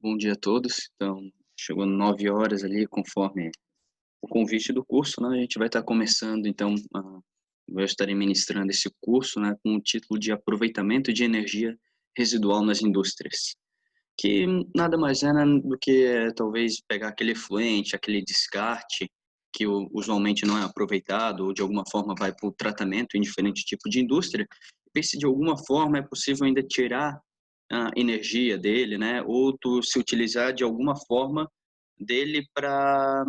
Bom dia a todos. Então, chegou 9 horas ali, conforme o convite do curso, né, a gente vai estar começando, então, eu estarei ministrando esse curso, né, com o título de Aproveitamento de Energia Residual nas Indústrias, que nada mais é, né, do que talvez pegar aquele efluente, aquele descarte, que usualmente não é aproveitado ou de alguma forma vai para o tratamento em diferente tipo de indústria, ver se de alguma forma é possível ainda tirar a energia dele, né, ou tu se utilizar de alguma forma dele para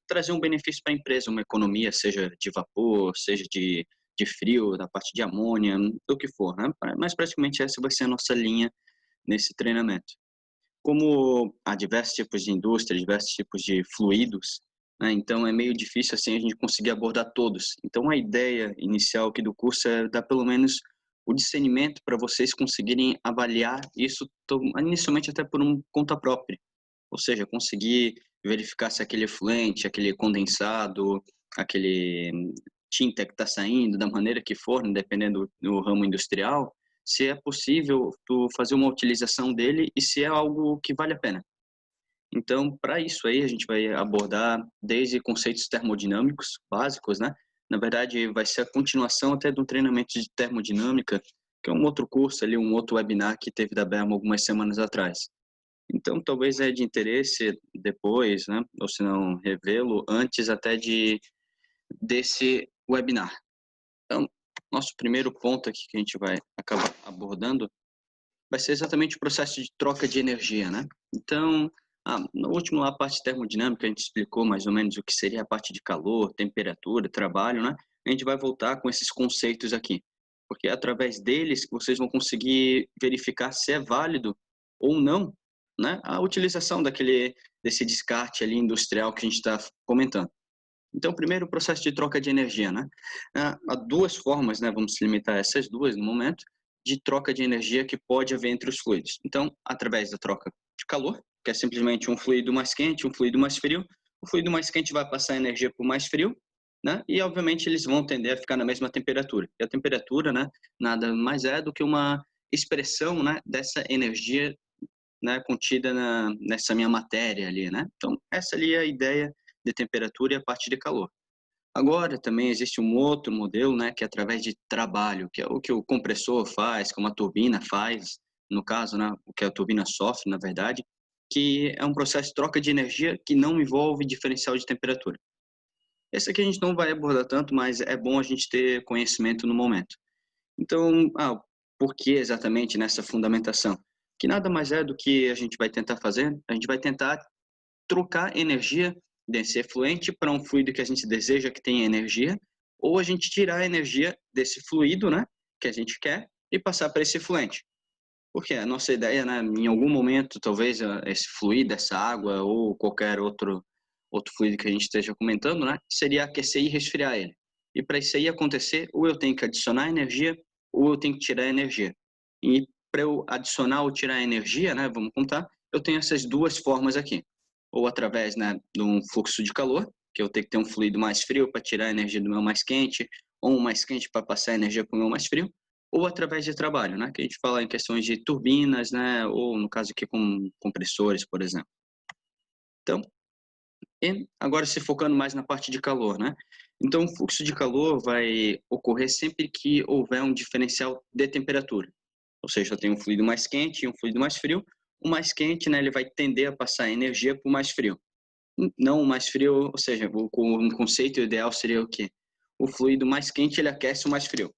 trazer um benefício para a empresa, uma economia, seja de vapor, seja de frio, da parte de amônia, do que for, né. Mas praticamente essa vai ser a nossa linha nesse treinamento. Como há diversos tipos de indústria, diversos tipos de fluidos, né, então é meio difícil, assim, a gente conseguir abordar todos. Então a ideia inicial aqui do curso é dar pelo menos o discernimento para vocês conseguirem avaliar isso inicialmente até por conta própria, ou seja, conseguir verificar se aquele efluente, aquele condensado, aquele tinta que está saindo da maneira que for, né, dependendo do ramo industrial, se é possível tu fazer uma utilização dele e se é algo que vale a pena. Então, para isso aí, a gente vai abordar desde conceitos termodinâmicos básicos, né? Na verdade, vai ser a continuação até de um treinamento de termodinâmica, que é um outro curso ali, um outro webinar que teve da Berma algumas semanas atrás. Então, talvez é de interesse depois, né? Ou se não, revê-lo antes até desse webinar. Então, nosso primeiro ponto aqui que a gente vai acabar abordando vai ser exatamente o processo de troca de energia, né? Então, no último lá, a parte termodinâmica, a gente explicou mais ou menos o que seria a parte de calor, temperatura, trabalho, né? A gente vai voltar com esses conceitos aqui, porque é através deles que vocês vão conseguir verificar se é válido ou não, né? A utilização desse descarte ali industrial que a gente está comentando. Então, primeiro, o processo de troca de energia, né? Há duas formas, né? Vamos se limitar a essas duas no momento, de troca de energia que pode haver entre os fluidos. Então, através da troca de calor, que é simplesmente um fluido mais quente, um fluido mais frio. O fluido mais quente vai passar energia para o mais frio, né? E, obviamente, eles vão tender a ficar na mesma temperatura. E a temperatura, né? Nada mais é do que uma expressão, né? Dessa energia, né, contida nessa minha matéria ali, né? Então, essa ali é a ideia de temperatura e a parte de calor. Agora também existe um outro modelo, né, que é através de trabalho, que é o que o compressor faz, como a turbina faz, no caso, né, o que a turbina sofre, na verdade, que é um processo de troca de energia que não envolve diferencial de temperatura. Esse aqui a gente não vai abordar tanto, mas é bom a gente ter conhecimento no momento. Então, por que exatamente nessa fundamentação? Que nada mais é do que a gente vai tentar fazer, a gente vai tentar trocar energia desse efluente para um fluido que a gente deseja que tenha energia, ou a gente tirar a energia desse fluido, né, que a gente quer, e passar para esse efluente. Porque a nossa ideia, né, em algum momento, talvez esse fluido, essa água ou qualquer outro fluido que a gente esteja comentando, né, seria aquecer e resfriar ele. E para isso aí acontecer, ou eu tenho que adicionar energia, ou eu tenho que tirar energia. E para eu adicionar ou tirar energia, né, vamos contar, eu tenho essas duas formas aqui. Ou através, né, de um fluxo de calor, que eu tenho que ter um fluido mais frio para tirar a energia do meu mais quente, ou um mais quente para passar a energia para o meu mais frio, ou através de trabalho, né, que a gente fala em questões de turbinas, né, ou no caso aqui com compressores, por exemplo. Então, e agora se focando mais na parte de calor, né? Então, o fluxo de calor vai ocorrer sempre que houver um diferencial de temperatura. Ou seja, eu tenho um fluido mais quente e um fluido mais frio. O mais quente, né, ele vai tender a passar energia para o mais frio. Não o mais frio, ou seja, um conceito ideal seria o quê? O fluido mais quente, ele aquece o mais frio.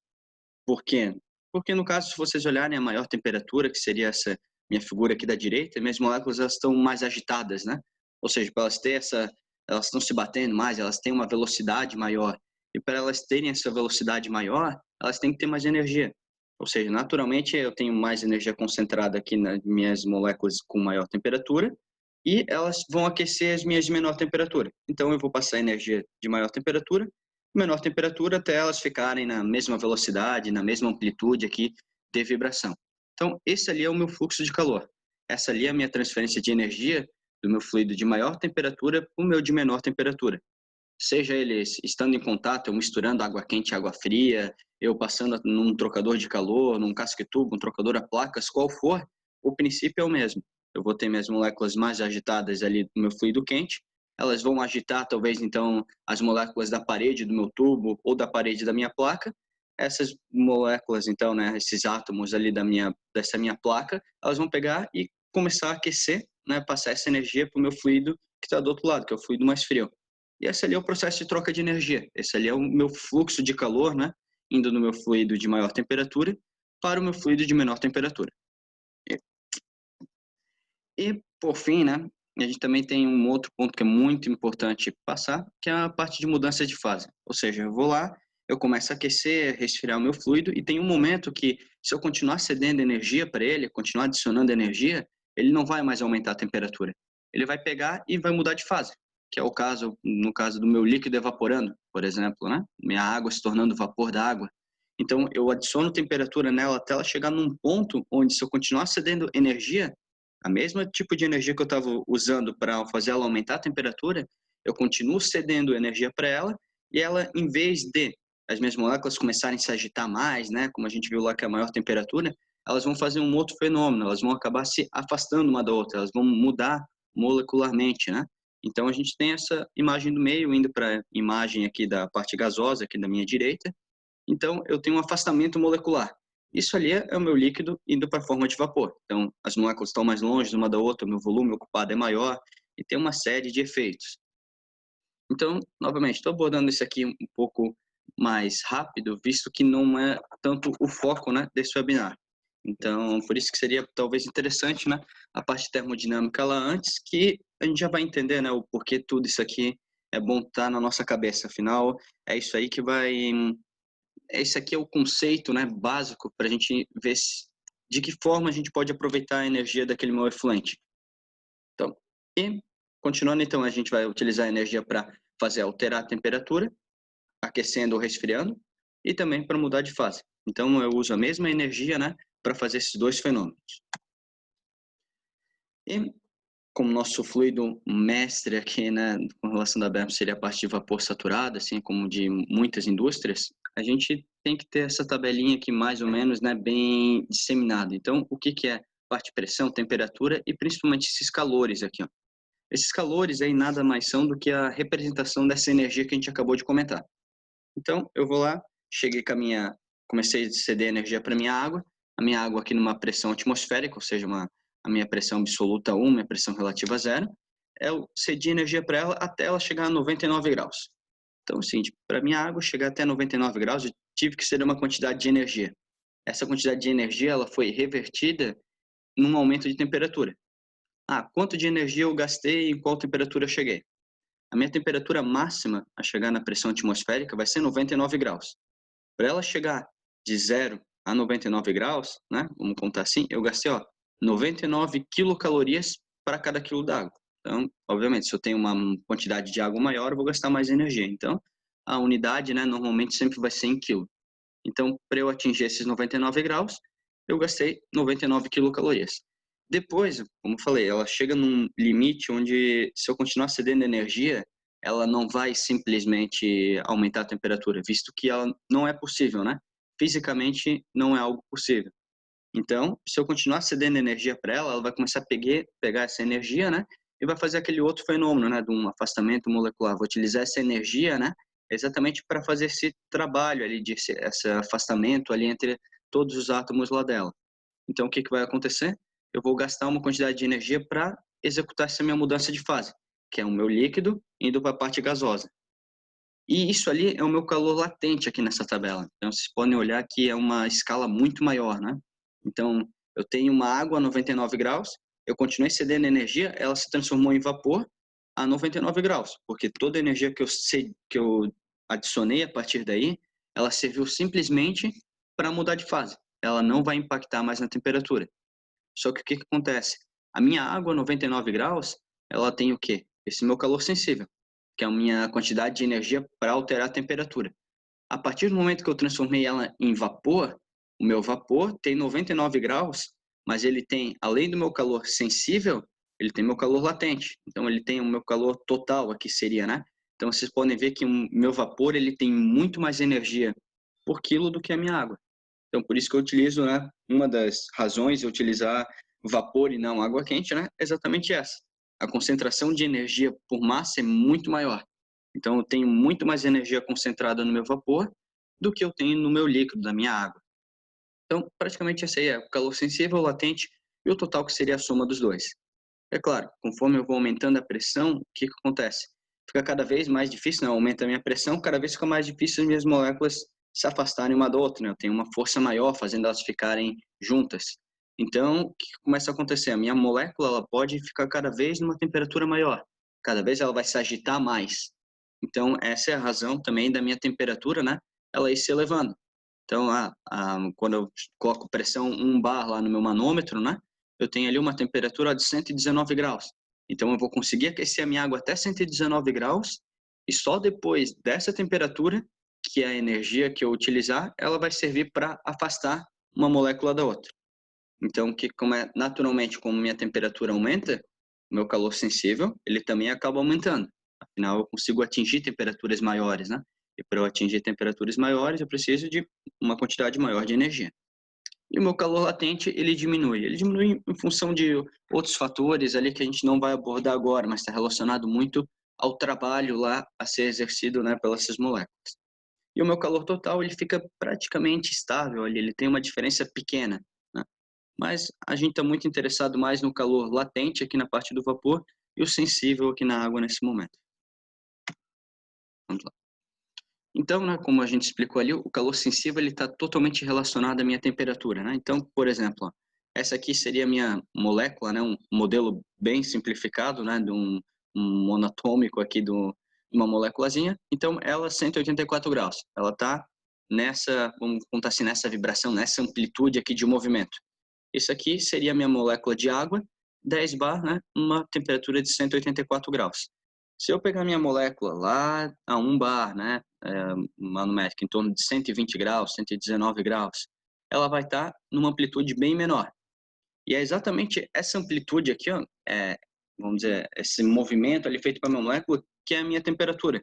Por quê? Porque no caso, se vocês olharem a maior temperatura, que seria essa minha figura aqui da direita, minhas moléculas elas estão mais agitadas, né? Ou seja, para elas terem elas estão se batendo mais, elas têm uma velocidade maior. E para elas terem essa velocidade maior, elas têm que ter mais energia. Ou seja, naturalmente eu tenho mais energia concentrada aqui nas minhas moléculas com maior temperatura e elas vão aquecer as minhas de menor temperatura. Então eu vou passar energia de maior temperatura menor temperatura até elas ficarem na mesma velocidade, na mesma amplitude aqui de vibração. Então, esse ali é o meu fluxo de calor. Essa ali é a minha transferência de energia do meu fluido de maior temperatura para o meu de menor temperatura. Seja eles estando em contato, eu misturando água quente e água fria, eu passando num trocador de calor, num casque-tubo, um trocador a placas, qual for, o princípio é o mesmo. eu vou ter minhas moléculas mais agitadas ali no meu fluido quente, elas vão agitar talvez então as moléculas da parede do meu tubo ou da parede da minha placa. Essas moléculas então, né, esses átomos ali dessa minha placa, elas vão pegar e começar a aquecer, né, passar essa energia para o meu fluido que está do outro lado, que é o fluido mais frio. E esse ali é o processo de troca de energia. Esse ali é o meu fluxo de calor, né, indo do meu fluido de maior temperatura para o meu fluido de menor temperatura. E por fim, né, a gente também tem um outro ponto que é muito importante passar, que é a parte de mudança de fase. Ou seja, eu vou lá, eu começo a aquecer, resfriar o meu fluido, e tem um momento que, se eu continuar cedendo energia para ele, continuar adicionando energia, ele não vai mais aumentar a temperatura. Ele vai pegar e vai mudar de fase, que é o caso, no caso do meu líquido evaporando, por exemplo, né? Minha água se tornando vapor da água. Então, eu adiciono temperatura nela até ela chegar num ponto onde, se eu continuar cedendo energia, a mesma tipo de energia que eu estava usando para fazer ela aumentar a temperatura, eu continuo cedendo energia para ela, e ela, em vez de as minhas moléculas começarem a se agitar mais, né, como a gente viu lá que é a maior temperatura, elas vão fazer um outro fenômeno, elas vão acabar se afastando uma da outra, elas vão mudar molecularmente, né? Então a gente tem essa imagem do meio indo para a imagem aqui da parte gasosa, aqui da minha direita. Então eu tenho um afastamento molecular. Isso ali é o meu líquido indo para a forma de vapor. Então, as moléculas estão mais longe uma da outra, o meu volume ocupado é maior, e tem uma série de efeitos. Então, novamente, estou abordando isso aqui um pouco mais rápido, visto que não é tanto o foco, né, desse webinar. Então, por isso que seria talvez interessante, né, a parte termodinâmica lá antes, que a gente já vai entender, né, o porquê tudo isso aqui é bom estar na nossa cabeça. Afinal, é isso aí que vai esse aqui é o conceito, né, básico para a gente ver de que forma a gente pode aproveitar a energia daquele meu efluente. Então, e continuando, então, a gente vai utilizar a energia para fazer alterar a temperatura, aquecendo ou resfriando, e também para mudar de fase. Então, eu uso a mesma energia, né, para fazer esses dois fenômenos. E como nosso fluido mestre aqui, né, com relação da BERM seria a parte de vapor saturado, assim como de muitas indústrias, a gente tem que ter essa tabelinha aqui mais ou menos, né, bem disseminada. Então, o que é parte de pressão, temperatura e principalmente esses calores aqui, ó. Esses calores aí nada mais são do que a representação dessa energia que a gente acabou de comentar. Então, eu vou lá, cheguei com comecei a ceder energia para minha água, a minha água aqui numa pressão atmosférica, ou seja, a minha pressão absoluta 1, minha pressão relativa 0, eu cedi energia para ela até ela chegar a 99 graus. Então, assim, para minha água chegar até 99 graus, eu tive que ceder uma quantidade de energia. Essa quantidade de energia ela foi revertida num aumento de temperatura. Quanto de energia eu gastei e em qual temperatura eu cheguei? A minha temperatura máxima a chegar na pressão atmosférica vai ser 99 graus. Para ela chegar de 0 a 99 graus, né, vamos contar assim, eu gastei 99 quilocalorias para cada quilo d'água. Então, obviamente, se eu tenho uma quantidade de água maior, eu vou gastar mais energia. Então, a unidade, né, normalmente sempre vai ser em quilo. Então, para eu atingir esses 99 graus, eu gastei 99 quilocalorias. Depois, como falei, ela chega num limite onde, se eu continuar cedendo energia, ela não vai simplesmente aumentar a temperatura, visto que ela não é possível, né? Fisicamente, não é algo possível. Então, se eu continuar cedendo energia para ela, ela vai começar a pegar essa energia, né? E vai fazer aquele outro fenômeno, né? De um afastamento molecular. Vou utilizar essa energia, né? Exatamente para fazer esse trabalho ali, esse afastamento ali entre todos os átomos lá dela. Então, o que vai acontecer? Eu vou gastar uma quantidade de energia para executar essa minha mudança de fase, que é o meu líquido indo para a parte gasosa. E isso ali é o meu calor latente aqui nessa tabela. Então, vocês podem olhar que é uma escala muito maior, né? Então, eu tenho uma água a 99 graus, eu continuei cedendo energia, ela se transformou em vapor a 99 graus, porque toda a energia que eu adicionei a partir daí, ela serviu simplesmente para mudar de fase. Ela não vai impactar mais na temperatura. Só que o que acontece? A minha água a 99 graus, ela tem o quê? Esse meu calor sensível, que é a minha quantidade de energia para alterar a temperatura. A partir do momento que eu transformei ela em vapor, o meu vapor tem 99 graus, mas ele tem, além do meu calor sensível, ele tem meu calor latente. Então, ele tem o meu calor total, aqui seria, né? Então, vocês podem ver que o meu vapor ele tem muito mais energia por quilo do que a minha água. Então, por isso que eu utilizo, né? Uma das razões é utilizar vapor e não água quente, né? É exatamente essa. A concentração de energia por massa é muito maior. Então, eu tenho muito mais energia concentrada no meu vapor do que eu tenho no meu líquido, da minha água. Então, praticamente esse aí é o calor sensível, o latente e o total, que seria a soma dos dois. É claro, conforme eu vou aumentando a pressão, o que acontece? Fica cada vez mais difícil, né? Aumenta a minha pressão, cada vez fica mais difícil as minhas moléculas se afastarem uma da outra, né? Eu tenho uma força maior fazendo elas ficarem juntas. Então, o que começa a acontecer? A minha molécula, ela pode ficar cada vez numa temperatura maior. Cada vez ela vai se agitar mais. Então, essa é a razão também da minha temperatura, né? Ela ir se elevando. Então, quando eu coloco pressão 1 bar lá no meu manômetro, né? Eu tenho ali uma temperatura de 119 graus. Então, eu vou conseguir aquecer a minha água até 119 graus e só depois dessa temperatura, que é a energia que eu utilizar, ela vai servir para afastar uma molécula da outra. Então, naturalmente, como minha temperatura aumenta, meu calor sensível, ele também acaba aumentando. Afinal, eu consigo atingir temperaturas maiores, né? E para eu atingir temperaturas maiores, eu preciso de uma quantidade maior de energia. E o meu calor latente, ele diminui. Ele diminui em função de outros fatores ali que a gente não vai abordar agora, mas está relacionado muito ao trabalho lá a ser exercido, né, pelas essas moléculas. E o meu calor total, ele fica praticamente estável ali, ele tem uma diferença pequena, né? Mas a gente está muito interessado mais no calor latente aqui na parte do vapor e o sensível aqui na água nesse momento. Vamos lá. Então, né, como a gente explicou ali, o calor sensível ele está totalmente relacionado à minha temperatura, né? Então, por exemplo, ó, essa aqui seria a minha molécula, né? Um modelo bem simplificado, né? De um monatômico aqui de uma moléculazinha. Então, ela 184 graus. Ela está nessa, vamos contar assim, nessa vibração, nessa amplitude aqui de movimento. Isso aqui seria a minha molécula de água, 10 bar, né? Uma temperatura de 184 graus. Se eu pegar minha molécula lá a 1 bar, né, manométrica, em torno de 120 graus, 119 graus, ela vai estar numa amplitude bem menor. E é exatamente essa amplitude aqui, ó, vamos dizer, esse movimento ali feito para a minha molécula, que é a minha temperatura.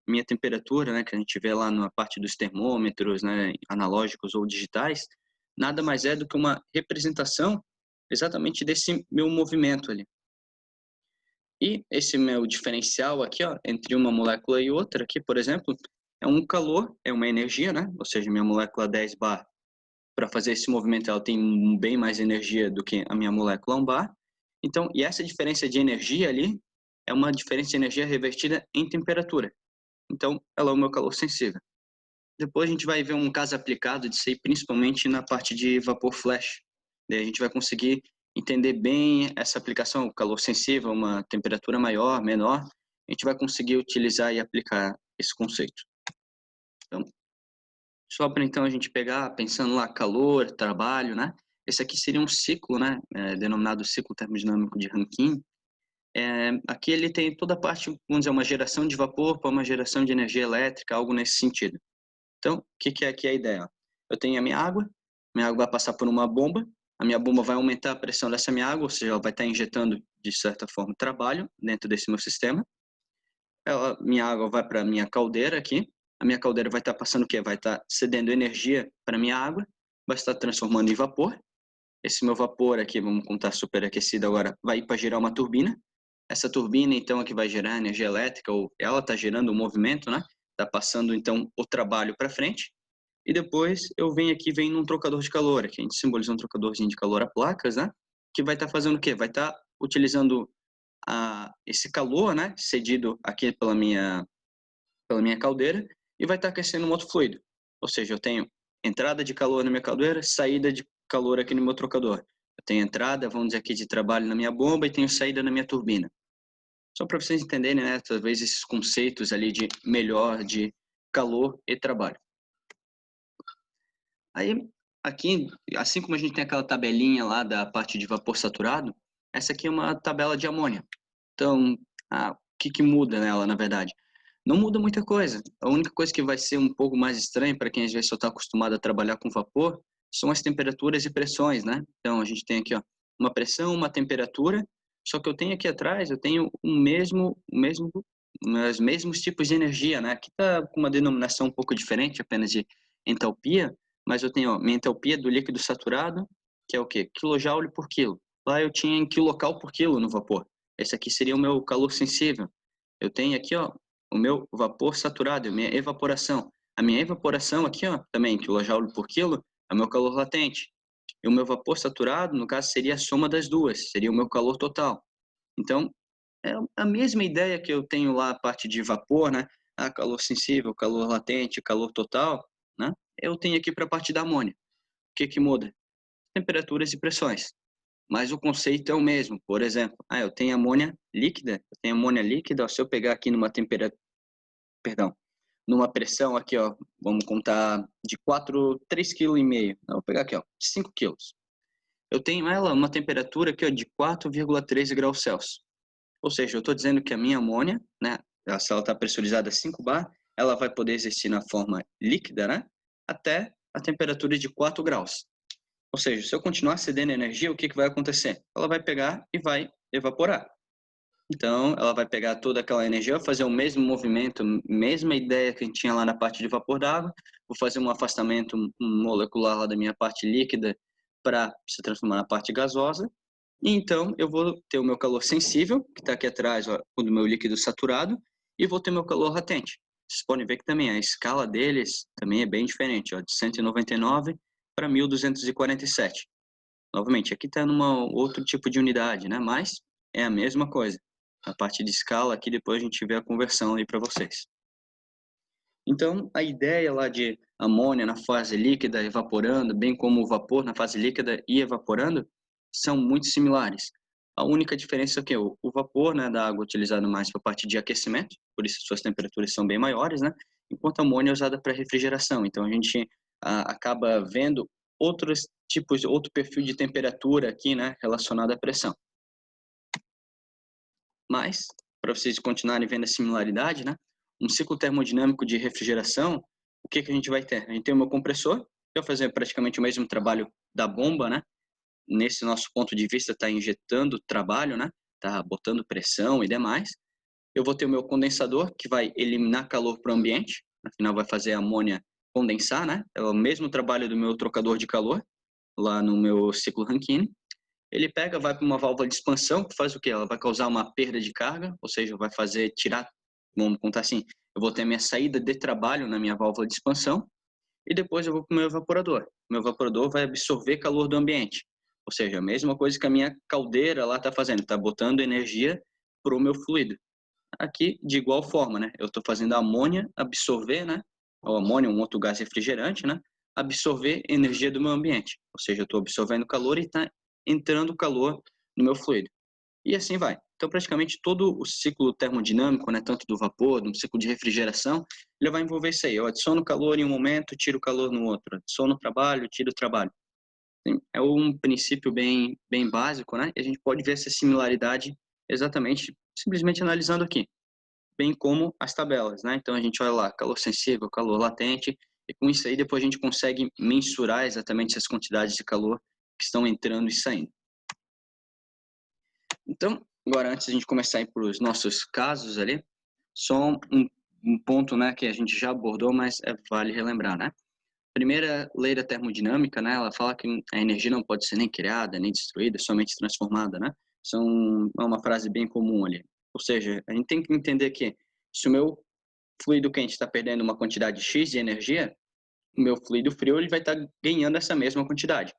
Minha temperatura, né, que a gente vê lá na parte dos termômetros, né, analógicos ou digitais, nada mais é do que uma representação exatamente desse meu movimento ali. E esse meu diferencial aqui, ó, entre uma molécula e outra, aqui, por exemplo, é um calor, é uma energia, né? Ou seja, minha molécula 10 bar, para fazer esse movimento, ela tem bem mais energia do que a minha molécula 1 bar. Então, e essa diferença de energia ali é uma diferença de energia revertida em temperatura. Então, ela é o meu calor sensível. Depois a gente vai ver um caso aplicado disso aí, principalmente na parte de vapor flash. Daí a gente vai conseguir entender bem essa aplicação, o calor sensível, uma temperatura maior, menor, a gente vai conseguir utilizar e aplicar esse conceito. Então, só para então a gente pegar, pensando lá, calor, trabalho, né? Esse aqui seria um ciclo, né? Denominado ciclo termodinâmico de Rankine. Aqui ele tem toda a parte, vamos dizer, uma geração de vapor para uma geração de energia elétrica, algo nesse sentido. Então, o que é aqui a ideia? Eu tenho a minha água vai passar por uma bomba, a minha bomba vai aumentar a pressão dessa minha água, ou seja, ela vai estar injetando, de certa forma, trabalho dentro desse meu sistema. Minha água vai para a minha caldeira aqui, a minha caldeira vai estar passando o quê? Vai estar cedendo energia para a minha água, vai estar transformando em vapor. Esse meu vapor aqui, vamos contar superaquecido agora, vai ir para gerar uma turbina. Essa turbina, então, é que vai gerar energia elétrica, ou ela está gerando um movimento, né? Está passando, então, o trabalho para frente. E depois eu venho aqui, vem num trocador de calor, aqui a gente simboliza um trocadorzinho de calor a placas, né? Que vai estar fazendo o quê? Vai estar utilizando esse calor, né? Cedido aqui pela minha caldeira e vai estar aquecendo um outro fluido. Ou seja, eu tenho entrada de calor na minha caldeira, saída de calor aqui no meu trocador. Eu tenho entrada, vamos dizer aqui, de trabalho na minha bomba e tenho saída na minha turbina. Só para vocês entenderem, né? Talvez esses conceitos ali de melhor de calor e trabalho. Aí, aqui, assim como a gente tem aquela tabelinha lá da parte de vapor saturado, essa aqui é uma tabela de amônia. Então, o que muda nela, na verdade? Não muda muita coisa. A única coisa que vai ser um pouco mais estranha para quem às vezes só está acostumado a trabalhar com vapor são as temperaturas e pressões, né? Então, a gente tem aqui, ó, uma pressão, uma temperatura, só que eu tenho aqui atrás, eu tenho os mesmos tipos de energia, né? Aqui está com uma denominação um pouco diferente, apenas de entalpia, mas eu tenho, ó, minha entalpia do líquido saturado, que é o quê? Kilojoule por quilo. Lá eu tinha em quilocal por quilo no vapor. Esse aqui seria o meu calor sensível. Eu tenho aqui, ó, o meu vapor saturado, a minha evaporação. A minha evaporação aqui, ó, também quilojoule por quilo, é o meu calor latente. E o meu vapor saturado, no caso, seria a soma das duas, seria o meu calor total. Então, é a mesma ideia que eu tenho lá, a parte de vapor, né? Ah, calor sensível, calor latente, calor total, né? Eu tenho aqui para a parte da amônia. O que que muda? Temperaturas e pressões. Mas o conceito é o mesmo. Por exemplo, eu tenho amônia líquida. Eu tenho amônia líquida. Se eu pegar aqui numa temperatura, perdão, numa pressão aqui, ó, vamos contar de 3,5 kg. Vou pegar aqui, ó, 5 quilos. Eu tenho ela uma temperatura aqui, ó, de 4,13 graus Celsius. Ou seja, eu estou dizendo que a minha amônia, né, se ela está pressurizada a 5 bar, ela vai poder existir na forma líquida, né, até a temperatura de 4 graus. Ou seja, se eu continuar cedendo energia, o que vai acontecer? Ela vai pegar e vai evaporar. Então, ela vai pegar toda aquela energia, fazer o mesmo movimento, mesma ideia que a gente tinha lá na parte de vapor d'água, vou fazer um afastamento molecular lá da minha parte líquida para se transformar na parte gasosa, e então eu vou ter o meu calor sensível, que está aqui atrás, ó, do meu líquido saturado, e vou ter meu calor latente. Vocês podem ver que também a escala deles também é bem diferente, ó, de 199 para 1247. Novamente, aqui está numa outro tipo de unidade, né? Mas é a mesma coisa. A parte de escala aqui depois a gente vê a conversão aí para vocês. Então, a ideia lá de amônia na fase líquida evaporando, bem como o vapor na fase líquida e evaporando, são muito similares. A única diferença é que o vapor, né, da água é utilizado mais para a parte de aquecimento, por isso suas temperaturas são bem maiores, né? Enquanto a amônia é usada para refrigeração. Então, a gente acaba vendo outros tipos, outro perfil de temperatura aqui, né, relacionado à pressão. Mas, para vocês continuarem vendo a similaridade, né, um ciclo termodinâmico de refrigeração, o que a gente vai ter? A gente tem o meu compressor, que vai fazer praticamente o mesmo trabalho da bomba, né? Nesse nosso ponto de vista, está injetando trabalho, né? Está botando pressão e demais. Eu vou ter o meu condensador, que vai eliminar calor para o ambiente, afinal vai fazer a amônia condensar, né? É o mesmo trabalho do meu trocador de calor, lá no meu ciclo Rankine. Ele pega, vai para uma válvula de expansão, que faz o quê? Ela vai causar uma perda de carga, ou seja, vai fazer tirar, vamos contar assim, eu vou ter a minha saída de trabalho na minha válvula de expansão, e depois eu vou para o meu evaporador. O meu evaporador vai absorver calor do ambiente, ou seja, a mesma coisa que a minha caldeira lá está fazendo, está botando energia para o meu fluido. Aqui, de igual forma, né? Eu estou fazendo a amônia absorver, né? O amônia, um outro gás refrigerante, né? Absorver energia do meu ambiente. Ou seja, eu estou absorvendo calor e está entrando calor no meu fluido. E assim vai. Então, praticamente todo o ciclo termodinâmico, né, tanto do vapor, do ciclo de refrigeração, ele vai envolver isso aí. Eu adiciono calor em um momento, tiro calor no outro. Adiciono o trabalho, tiro o trabalho. É um princípio bem básico, né? E a gente pode ver essa similaridade exatamente, simplesmente analisando aqui, bem como as tabelas, né? Então, a gente olha lá, calor sensível, calor latente, e com isso aí depois a gente consegue mensurar exatamente essas quantidades de calor que estão entrando e saindo. Então, agora antes de a gente começar a ir para os nossos casos ali, só um ponto, né, que a gente já abordou, mas vale relembrar, né? Primeira lei da termodinâmica, né, ela fala que a energia não pode ser nem criada, nem destruída, somente transformada, né? É uma frase bem comum ali. Ou seja, a gente tem que entender que se o meu fluido quente está perdendo uma quantidade X de energia, o meu fluido frio ele vai estar ganhando essa mesma quantidade.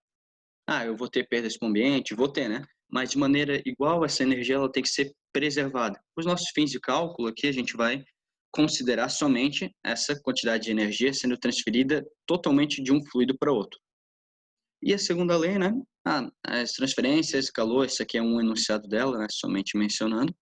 Eu vou ter perdas para o ambiente, vou ter, né? Mas de maneira igual, essa energia ela tem que ser preservada. Para os nossos fins de cálculo aqui, a gente vai considerar somente essa quantidade de energia sendo transferida totalmente de um fluido para outro. E a segunda lei, né? As transferências, calor, isso aqui é um enunciado dela, né? Somente mencionando,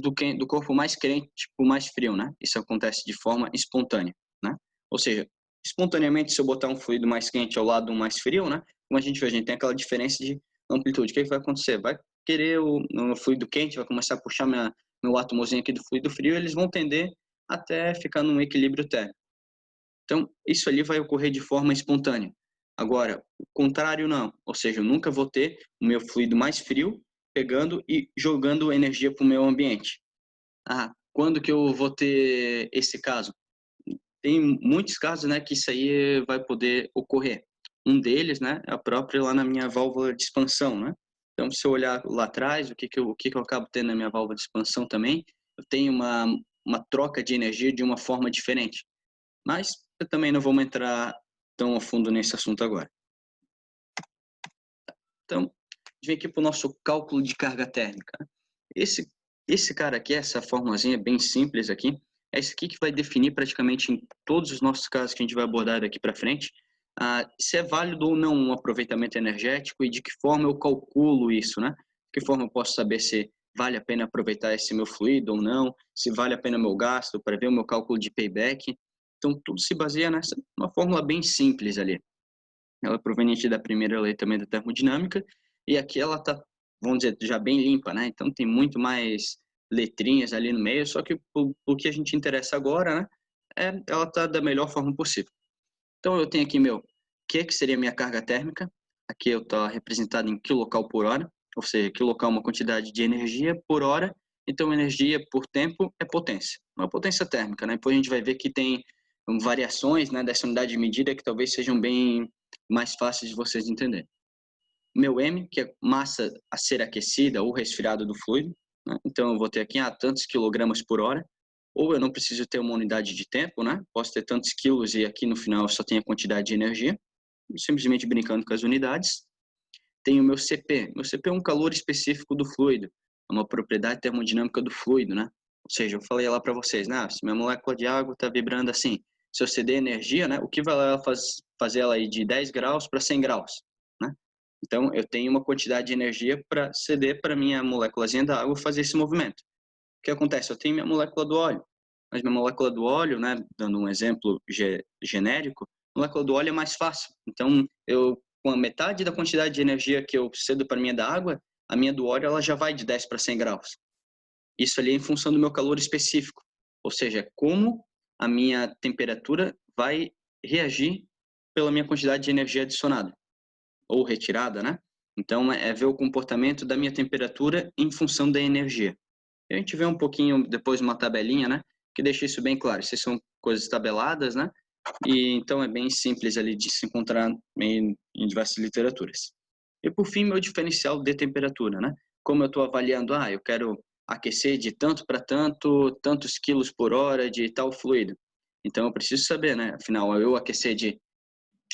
do corpo mais quente para o mais frio, né? Isso acontece de forma espontânea, né? Ou seja, espontaneamente, se eu botar um fluido mais quente ao lado do mais frio, né? Como a gente vê, a gente tem aquela diferença de amplitude. O que vai acontecer? Vai querer o fluido quente, vai começar a puxar meu átomozinho aqui do fluido frio, eles vão tender até ficar num equilíbrio térmico. Então, isso ali vai ocorrer de forma espontânea. Agora, o contrário não. Ou seja, eu nunca vou ter o meu fluido mais frio pegando e jogando energia para o meu ambiente. Quando que eu vou ter esse caso? Tem muitos casos, né, que isso aí vai poder ocorrer. Um deles, né, é a própria lá na minha válvula de expansão, né? Então, se eu olhar lá atrás, o que que eu acabo tendo na minha válvula de expansão também, eu tenho uma troca de energia de uma forma diferente. Mas eu também não vou entrar tão a fundo nesse assunto agora. Então, a gente vem aqui para o nosso cálculo de carga térmica. Esse cara aqui, essa formulazinha bem simples aqui, é esse aqui que vai definir praticamente em todos os nossos casos que a gente vai abordar daqui para frente, se é válido ou não um aproveitamento energético e de que forma eu calculo isso, né? De que forma eu posso saber se vale a pena aproveitar esse meu fluido ou não, se vale a pena o meu gasto, para ver o meu cálculo de payback. Então, tudo se baseia nessa uma fórmula bem simples ali. Ela é proveniente da primeira lei também da termodinâmica, e aqui ela está, vamos dizer, já bem limpa, né? Então tem muito mais letrinhas ali no meio, só que o que a gente interessa agora, né, ela está da melhor forma possível. Então eu tenho aqui meu que seria a minha carga térmica, aqui eu estou representado em quilocal por hora, ou seja, quilocal é uma quantidade de energia por hora, então energia por tempo é potência, uma potência térmica, né? Depois a gente vai ver que tem variações, né, dessa unidade de medida que talvez sejam bem mais fáceis de vocês entenderem. Meu M, que é massa a ser aquecida ou resfriada do fluido, né? Então eu vou ter aqui tantos quilogramas por hora, ou eu não preciso ter uma unidade de tempo, né? Posso ter tantos quilos e aqui no final eu só tenho a quantidade de energia, simplesmente brincando com as unidades. Tenho o meu CP. Meu CP é um calor específico do fluido, é uma propriedade termodinâmica do fluido, né? Ou seja, eu falei lá para vocês, né? Se minha molécula de água está vibrando assim, se eu ceder energia, né? O que vai lá fazer ela ir de 10 graus para 100 graus, né? Então, eu tenho uma quantidade de energia para ceder para minha moléculazinha da água fazer esse movimento. O que acontece? Eu tenho minha molécula do óleo, mas minha molécula do óleo, né, dando um exemplo genérico, a molécula do óleo é mais fácil. Então, com a metade da quantidade de energia que eu cedo para a minha da água, a minha do óleo ela já vai de 10 para 100 graus. Isso ali é em função do meu calor específico, ou seja, como a minha temperatura vai reagir pela minha quantidade de energia adicionada ou retirada, né? Então, é ver o comportamento da minha temperatura em função da energia. E a gente vê um pouquinho depois uma tabelinha, né? Que deixa isso bem claro. Essas são coisas tabeladas, né? E então é bem simples ali de se encontrar em diversas literaturas. E por fim, meu diferencial de temperatura, né? Como eu estou avaliando, eu quero aquecer de tanto para tanto, tantos quilos por hora de tal fluido. Então eu preciso saber, né? Afinal, eu aquecer de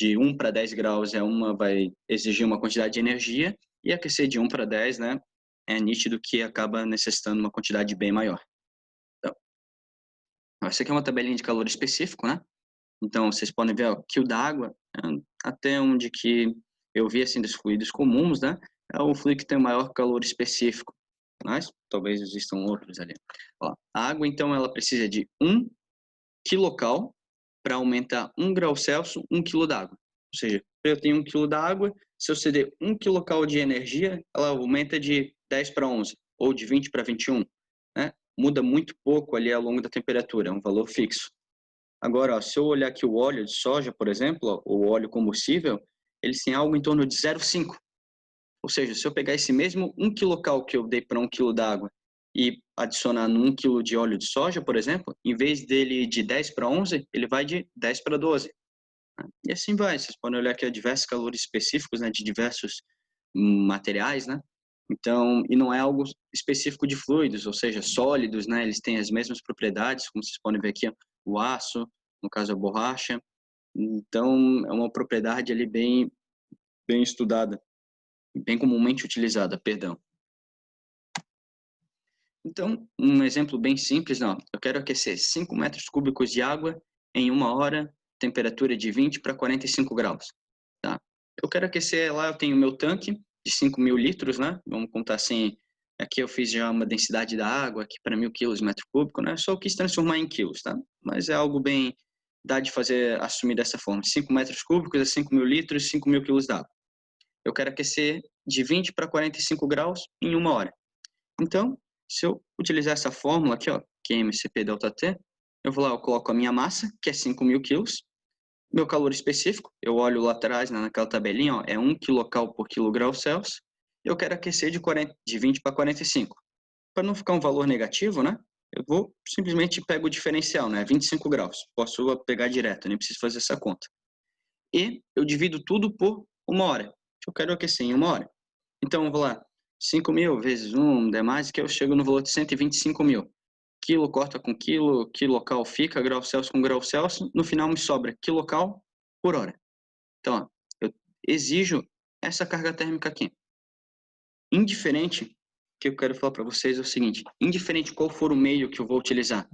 1 para 10 graus vai exigir uma quantidade de energia, e aquecer de 1 para 10, né, é nítido que acaba necessitando uma quantidade bem maior. Então, essa aqui é uma tabelinha de calor específico, né? Então, vocês podem ver, ó, que o da água, até onde que eu vi, assim, dos fluidos comuns, né, é o fluido que tem o maior calor específico, mas talvez existam outros ali. Ó, a água, então, ela precisa de 1 quilocal para aumentar 1 grau Celsius, 1 quilo d'água. Ou seja, eu tenho 1 quilo d'água, se eu ceder 1 quilocal de energia, ela aumenta de 10 para 11, ou de 20 para 21, né? Muda muito pouco ali ao longo da temperatura, é um valor fixo. Agora, ó, se eu olhar aqui o óleo de soja, por exemplo, ó, o óleo combustível, eles têm algo em torno de 0,5. Ou seja, se eu pegar esse mesmo 1 quilocal que eu dei para 1 quilo d'água e adicionar no 1 quilo de óleo de soja, por exemplo, em vez dele de 10 para 11, ele vai de 10 para 12. E assim vai. Vocês podem olhar aqui a diversos calores específicos, né, de diversos materiais, né? Então, e não é algo específico de fluidos, ou seja, sólidos, né? Eles têm as mesmas propriedades, como vocês podem ver aqui, o aço, no caso a borracha. Então, é uma propriedade ali bem estudada, bem comumente utilizada, perdão. Então, um exemplo bem simples, não, eu quero aquecer 5 metros cúbicos de água em 1 hora, temperatura de 20 para 45 graus, tá? Eu quero aquecer lá, eu tenho meu tanque de 5.000 litros, né? Vamos contar assim, aqui eu fiz já uma densidade da água, aqui para 1.000 quilos metro cúbico, né? Só quis transformar em quilos, tá? Mas é algo bem, dá de fazer, assumir dessa forma. 5 metros cúbicos é 5.000 litros, 5.000 quilos d'água. Eu quero aquecer de 20 para 45 graus em 1 hora. Então, se eu utilizar essa fórmula aqui, ó, que é MCP ΔT, eu vou lá, eu coloco a minha massa, que é 5.000 quilos, meu calor específico, eu olho lá atrás, né, naquela tabelinha, ó, é 1 quilocal por quilograu Celsius, eu quero aquecer de 20 para 45. Para não ficar um valor negativo, né, eu vou simplesmente pego o diferencial, né, 25 graus. Posso pegar direto, nem preciso fazer essa conta. E eu divido tudo por 1 hora. Eu quero aquecer em 1 hora. Então, eu vou lá, 5.000 vezes 1, demais, que eu chego no valor de 125.000. Quilo corta com quilo, quilocal fica, grau Celsius com grau Celsius, no final me sobra quilocal por hora. Então, ó, eu exijo essa carga térmica aqui. Indiferente, o que eu quero falar para vocês é o seguinte, indiferente qual for o meio que eu vou utilizar,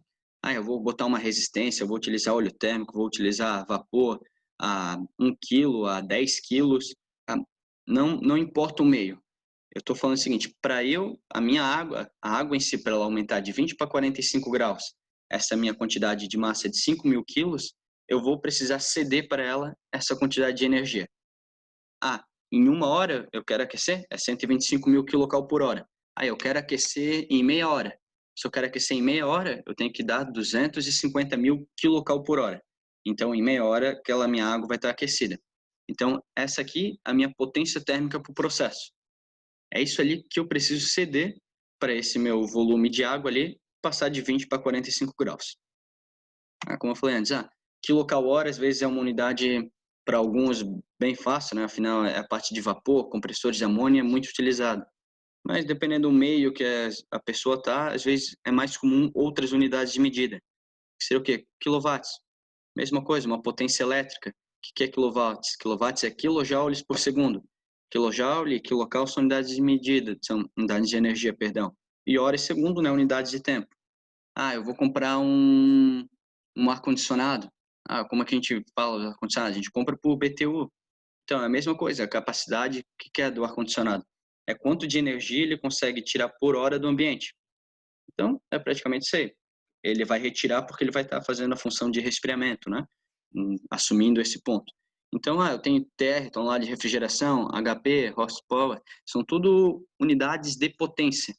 eu vou botar uma resistência, eu vou utilizar óleo térmico, vou utilizar vapor a 1 quilo, a 10 quilos, não importa o meio. Eu estou falando o seguinte, a minha água, a água em si, para ela aumentar de 20 para 45 graus, essa minha quantidade de massa de 5.000 quilos, eu vou precisar ceder para ela essa quantidade de energia. Em 1 hora eu quero aquecer, é 125.000 kcal por hora. Eu quero aquecer em meia hora. Se eu quero aquecer em meia hora, eu tenho que dar 250.000 kcal por hora. Então, em meia hora, aquela minha água vai estar aquecida. Então, essa aqui é a minha potência térmica para o processo. É isso ali que eu preciso ceder para esse meu volume de água ali passar de 20 para 45 graus. Como eu falei antes, quilocal-hora às vezes é uma unidade para alguns bem fácil, né? Afinal, é a parte de vapor, compressores de amônia é muito utilizado. Mas dependendo do meio que a pessoa está, às vezes é mais comum outras unidades de medida. Que seria o quê? Quilowatts. Mesma coisa, uma potência elétrica. O que é quilowatts? Quilowatts é quilojoules por segundo. Kilojoule e quilocal são unidades de medida, são unidades de energia, perdão. E hora e segundo, né? Unidades de tempo. Eu vou comprar um ar-condicionado. Como é que a gente fala do ar-condicionado? A gente compra por BTU. Então, é a mesma coisa, a capacidade, o que é do ar-condicionado? É quanto de energia ele consegue tirar por hora do ambiente. Então, é praticamente isso aí. Ele vai retirar porque ele vai estar fazendo a função de resfriamento, né? Assumindo esse ponto. Então, eu tenho TR, então lá de refrigeração, HP, horsepower, são tudo unidades de potência.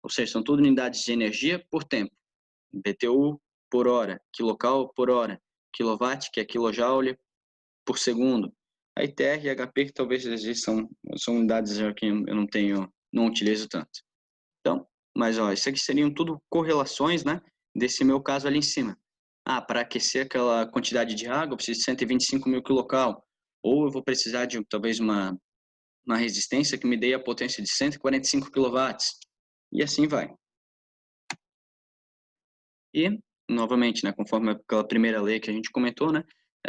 Ou seja, são tudo unidades de energia por tempo. BTU por hora, quilocal por hora, kilowatt, que é kilojoule por segundo. A ITR e HP, que talvez são unidades que eu não utilizo tanto. Então, mas isso aqui seriam tudo correlações, né, desse meu caso ali em cima. Para aquecer aquela quantidade de água, eu preciso de 125.000 kcal, ou eu vou precisar de talvez uma resistência que me dê a potência de 145 kW, e assim vai. E, novamente, né, conforme aquela primeira lei que a gente comentou, né,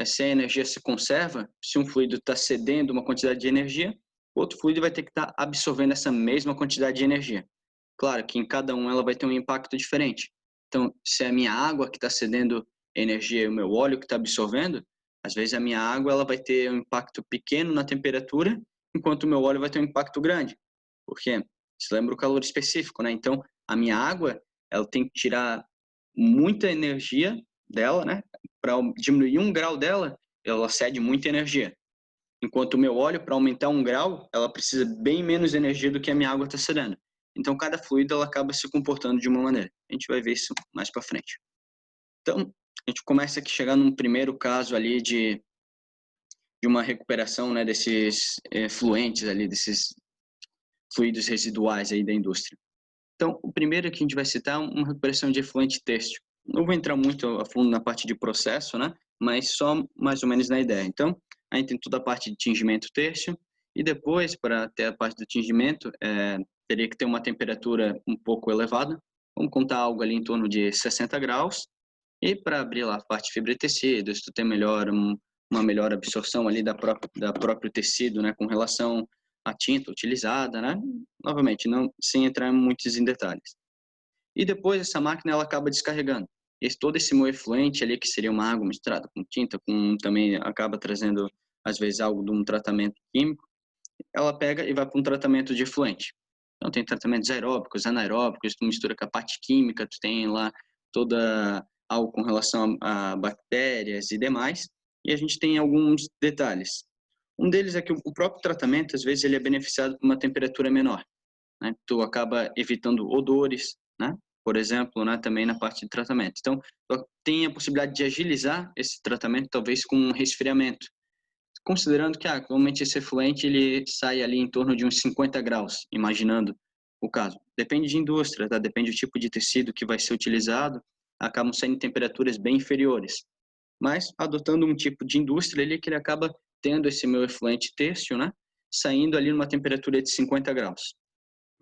se a energia se conserva, se um fluido está cedendo uma quantidade de energia, outro fluido vai ter que estar absorvendo essa mesma quantidade de energia. Claro que em cada um ela vai ter um impacto diferente. Então, se é a minha água que está cedendo energia e o meu óleo que está absorvendo, às vezes a minha água ela vai ter um impacto pequeno na temperatura, enquanto o meu óleo vai ter um impacto grande. Porque se lembra o calor específico, né? Então, a minha água ela tem que tirar muita energia dela, né? Para diminuir 1 grau dela, ela cede muita energia. Enquanto o meu óleo, para aumentar 1 grau, ela precisa bem menos energia do que a minha água está cedendo. Então, cada fluido ela acaba se comportando de uma maneira. A gente vai ver isso mais para frente. Então, a gente começa aqui chegando num primeiro caso ali de uma recuperação, né, desses fluentes ali, desses fluidos residuais aí da indústria. Então, o primeiro que a gente vai citar é uma recuperação de efluente têxtil. Não vou entrar muito a fundo na parte de processo, né? Mas só mais ou menos na ideia. Então, a gente tem toda a parte de tingimento têxtil e depois, para ter a parte do tingimento, teria que ter uma temperatura um pouco elevada. Vamos contar algo ali em torno de 60 graus. E para abrir lá a parte de fibra e tecido, isso tem uma melhor absorção ali da próprio tecido, né? Com relação a tinta utilizada, né? Novamente, não sem entrar muitos em detalhes. E depois essa máquina ela acaba descarregando. Todo esse meu efluente ali, que seria uma água misturada com tinta, também acaba trazendo, às vezes, algo de um tratamento químico, ela pega e vai para um tratamento de efluente. Então, tem tratamentos aeróbicos, anaeróbicos, tu mistura com a parte química, tu tem lá toda algo com relação a bactérias e demais, e a gente tem alguns detalhes. Um deles é que o próprio tratamento, às vezes, ele é beneficiado por uma temperatura menor, né? Tu acaba evitando odores, né? Por exemplo, né? Também na parte de tratamento. Então, tem a possibilidade de agilizar esse tratamento, talvez com um resfriamento. Considerando que, normalmente esse efluente, ele sai ali em torno de uns 50 graus, imaginando o caso. Depende de indústria, tá? Depende do tipo de tecido que vai ser utilizado, acabam saindo temperaturas bem inferiores. Mas, adotando um tipo de indústria ali, que ele acaba tendo esse meu efluente têxtil, né? Saindo ali numa temperatura de 50 graus.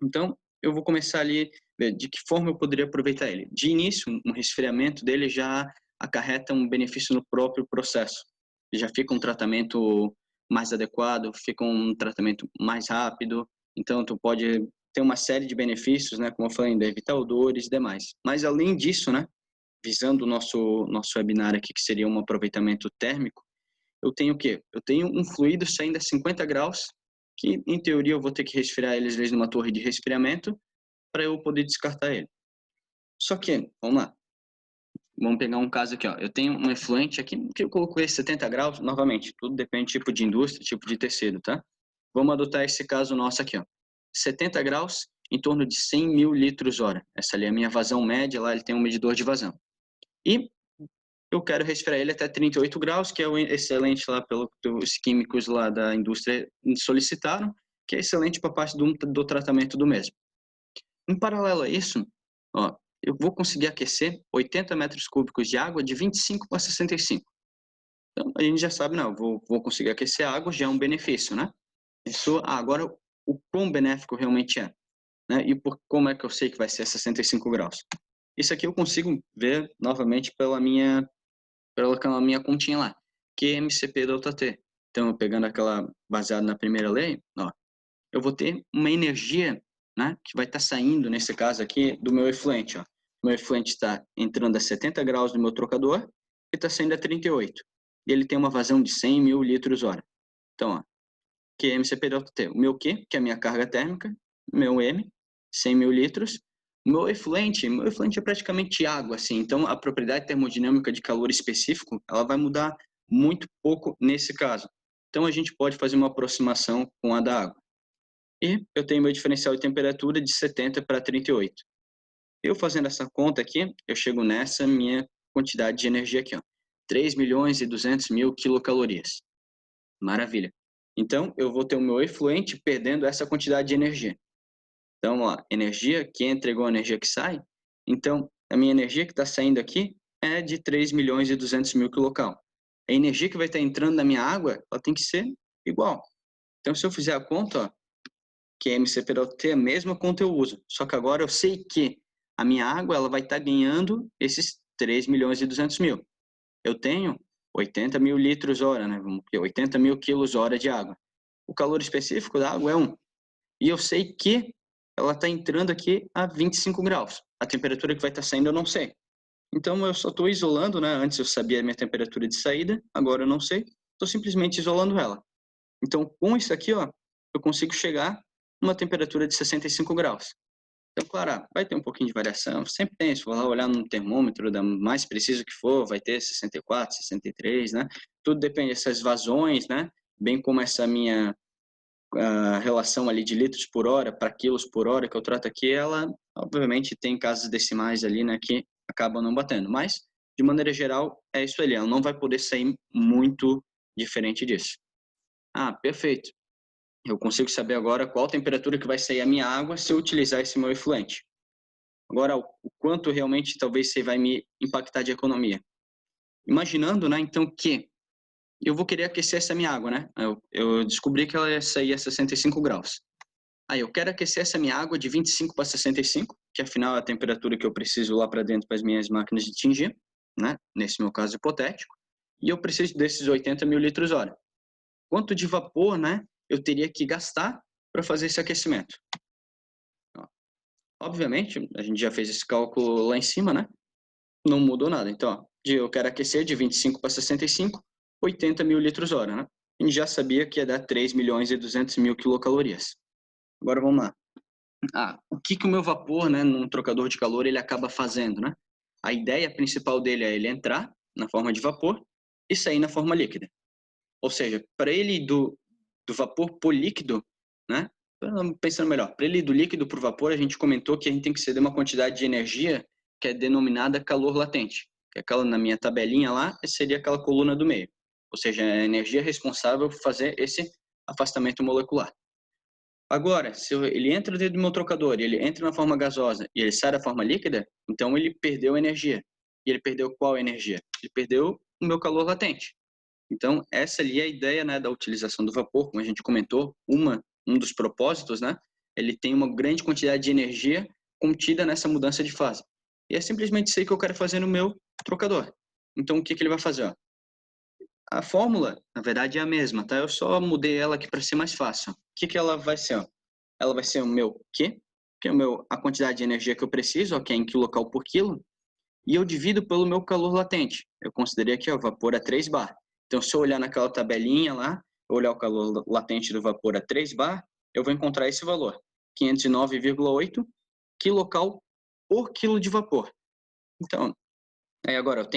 Então, eu vou começar ali, ver de que forma eu poderia aproveitar ele. De início, um resfriamento dele já acarreta um benefício no próprio processo. Já fica um tratamento mais adequado, fica um tratamento mais rápido, então tu pode ter uma série de benefícios, né, como eu falei, ainda evitar odores e demais. Mas além disso, né, visando o nosso webinar aqui, que seria um aproveitamento térmico, eu tenho o quê? Eu tenho um fluido saindo a 50 graus, que em teoria eu vou ter que resfriar ele às vezes numa torre de resfriamento para eu poder descartar ele. Só que, vamos lá, vamos pegar um caso aqui, ó. Eu tenho um efluente aqui que eu coloquei 70 graus, novamente, tudo depende do tipo de indústria, tipo de tecido, tá? Vamos adotar esse caso nosso aqui, ó. 70 graus, em torno de 100 mil litros hora. Essa ali é a minha vazão média, lá ele tem um medidor de vazão. E eu quero resfriar ele até 38 graus, que é o excelente lá pelo que os químicos lá da indústria solicitaram, que é excelente para a parte do tratamento do mesmo. Em paralelo a isso, ó, eu vou conseguir aquecer 80 metros cúbicos de água de 25 para 65. Então, a gente já sabe, não, vou conseguir aquecer a água, já é um benefício, né? Isso, agora, o quão benéfico realmente é, né? E como é que eu sei que vai ser 65 graus? Isso aqui eu consigo ver novamente pela minha continha lá, que é MCP ΔT. Então, eu pegando aquela baseada na primeira lei, ó, eu vou ter uma energia, né, que vai estar saindo, nesse caso aqui, do meu efluente. Ó. O meu efluente está entrando a 70 graus no meu trocador e está saindo a 38. E ele tem uma vazão de 100 mil litros hora. Então, ó, que é MCP ΔT. O meu Q, que é a minha carga térmica, meu M, 100 mil litros. Meu efluente é praticamente água, assim. Então, a propriedade termodinâmica de calor específico, ela vai mudar muito pouco nesse caso. Então, a gente pode fazer uma aproximação com a da água. E eu tenho meu diferencial de temperatura de 70 para 38. Eu fazendo essa conta aqui, eu chego nessa minha quantidade de energia aqui, ó. 3 milhões e 200 mil quilocalorias. Maravilha. Então, eu vou ter o meu efluente perdendo essa quantidade de energia. Então, ó, energia que entra igual a energia que sai. Então, a minha energia que está saindo aqui é de 3 milhões e 200 mil quilocal. A energia que vai estar entrando na minha água, ela tem que ser igual. Então, se eu fizer a conta, ó, que é MCP é a mesma conta eu uso. Só que agora eu sei que a minha água ela vai estar ganhando esses 3 milhões e 200 mil. Eu tenho 80 mil litros hora, né? 80 mil quilos hora de água. O calor específico da água é 1. E eu sei que ela está entrando aqui a 25 graus. A temperatura que vai estar saindo eu não sei. Então eu só estou isolando, né? Antes eu sabia a minha temperatura de saída, agora eu não sei. Estou simplesmente isolando ela. Então com isso aqui, ó, eu consigo chegar numa temperatura de 65 graus. Então, claro, vai ter um pouquinho de variação, sempre tem, se for lá olhar no termômetro, da mais preciso que for, vai ter 64, 63, né? Tudo depende dessas vazões, né? Bem como essa minha relação ali de litros por hora para quilos por hora que eu trato aqui, ela, obviamente, tem casas decimais ali, né, que acabam não batendo, mas, de maneira geral, é isso ali, ela não vai poder sair muito diferente disso. Ah, perfeito. Eu consigo saber agora qual temperatura que vai sair a minha água se eu utilizar esse meu efluente. Agora, o quanto realmente talvez você vai me impactar de economia. Imaginando, né, então, que eu vou querer aquecer essa minha água, né? Eu descobri que ela ia sair a 65 graus. Aí eu quero aquecer essa minha água de 25 para 65, que afinal é a temperatura que eu preciso lá para dentro para as minhas máquinas de tingir, né? Nesse meu caso hipotético. E eu preciso desses 80 mil litros hora. Quanto de vapor, né, eu teria que gastar para fazer esse aquecimento? Obviamente, a gente já fez esse cálculo lá em cima, né? Não mudou nada. Então, ó, eu quero aquecer de 25 para 65, 80 mil litros hora, né? A gente já sabia que ia dar 3 milhões e 200 mil quilocalorias. Agora vamos lá. O que o meu vapor, né, num trocador de calor, ele acaba fazendo, né? A ideia principal dele é ele entrar na forma de vapor e sair na forma líquida. Ou seja, para ele ir do vapor para o líquido, né? Pensando melhor, para ele ir do líquido para o vapor, a gente comentou que a gente tem que ceder uma quantidade de energia que é denominada calor latente. Que é aquela, na minha tabelinha lá, seria aquela coluna do meio. Ou seja, a energia responsável por fazer esse afastamento molecular. Agora, se ele entra dentro do meu trocador e ele entra na forma gasosa e ele sai da forma líquida, então ele perdeu energia. E ele perdeu qual energia? Ele perdeu o meu calor latente. Então, essa ali é a ideia, né, da utilização do vapor, como a gente comentou, um dos propósitos, né, ele tem uma grande quantidade de energia contida nessa mudança de fase. E é simplesmente isso aí que eu quero fazer no meu trocador. Então, o que que ele vai fazer? Ó? A fórmula, na verdade, é a mesma, tá? Eu só mudei ela aqui para ser mais fácil. O que que ela vai ser? Ó? Ela vai ser o meu Q, que é a quantidade de energia que eu preciso, ó, que é em quilocal por quilo, e eu divido pelo meu calor latente. Eu considerei aqui, ó, vapor a 3 bar. Então, se eu olhar naquela tabelinha lá, olhar o calor latente do vapor a 3 bar, eu vou encontrar esse valor, 509,8 quilocal por quilo de vapor. Então, aí agora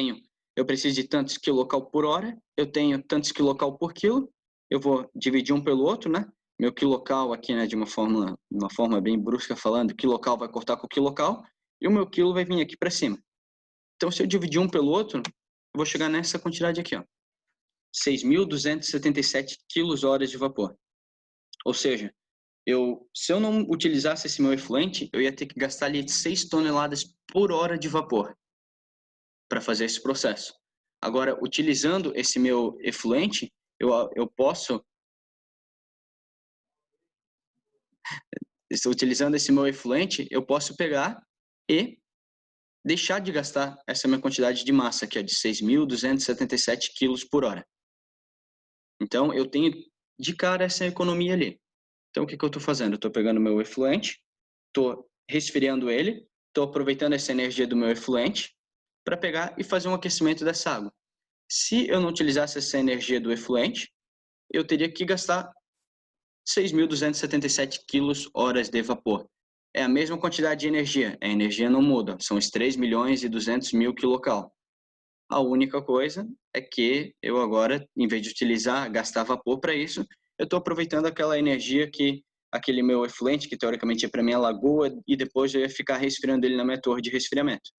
eu preciso de tantos quilocal por hora, eu tenho tantos quilocal por quilo, eu vou dividir um pelo outro, né? Meu quilocal aqui, né, de uma forma bem brusca falando, quilocal vai cortar com quilocal, e o meu quilo vai vir aqui para cima. Então, se eu dividir um pelo outro, eu vou chegar nessa quantidade aqui, ó. 6.277 quilos-horas de vapor. Ou seja, se eu não utilizasse esse meu efluente, eu ia ter que gastar ali 6 toneladas por hora de vapor para fazer esse processo. Agora, utilizando esse meu efluente, eu posso... Utilizando esse meu efluente, eu posso pegar e deixar de gastar essa minha quantidade de massa, que é de 6.277 quilos por hora. Então, eu tenho de cara essa economia ali. Então, o que eu estou fazendo? Eu estou pegando o meu efluente, estou resfriando ele, estou aproveitando essa energia do meu efluente para pegar e fazer um aquecimento dessa água. Se eu não utilizasse essa energia do efluente, eu teria que gastar 6.277 quilos-horas de vapor. É a mesma quantidade de energia, a energia não muda, são os 3.200.000 quilocal. A única coisa é que eu agora, em vez de gastar vapor para isso, eu estou aproveitando aquela energia que aquele meu efluente, que teoricamente é para minha lagoa, e depois eu ia ficar resfriando ele na minha torre de resfriamento.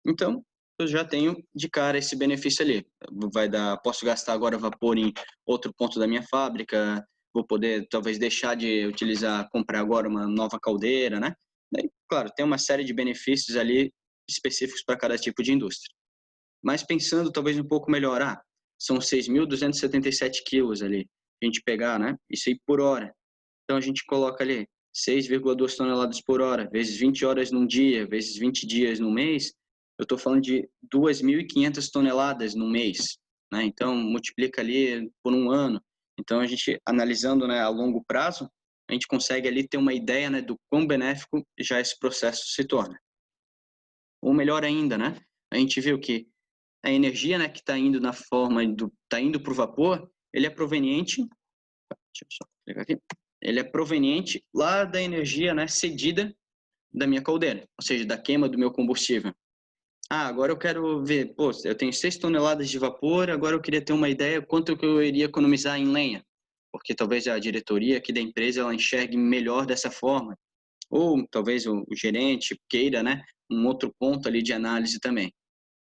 Então, eu já tenho de cara esse benefício ali. Posso gastar agora vapor em outro ponto da minha fábrica, vou poder talvez deixar de comprar agora uma nova caldeira, né? Daí, claro, tem uma série de benefícios ali específicos para cada tipo de indústria. Mas pensando talvez um pouco melhor, são 6.277 quilos ali, a gente pegar, né? Isso aí por hora. Então a gente coloca ali 6,2 toneladas por hora, vezes 20 horas num dia, vezes 20 dias no mês, eu estou falando de 2.500 toneladas no mês, né? Então multiplica ali por um ano. Então a gente analisando, né, a longo prazo, a gente consegue ali ter uma ideia, né, do quão benéfico já esse processo se torna. Ou melhor ainda, né? A gente viu que a energia, né, que está indo está indo para o vapor, ele é proveniente, deixa eu só pegar aqui, ele é proveniente lá da energia, né, cedida da minha caldeira, ou seja, da queima do meu combustível. Agora eu quero ver, eu tenho 6 toneladas de vapor, agora eu queria ter uma ideia quanto que eu iria economizar em lenha, porque talvez a diretoria aqui da empresa ela enxergue melhor dessa forma, ou talvez o gerente queira, né, um outro ponto ali de análise também.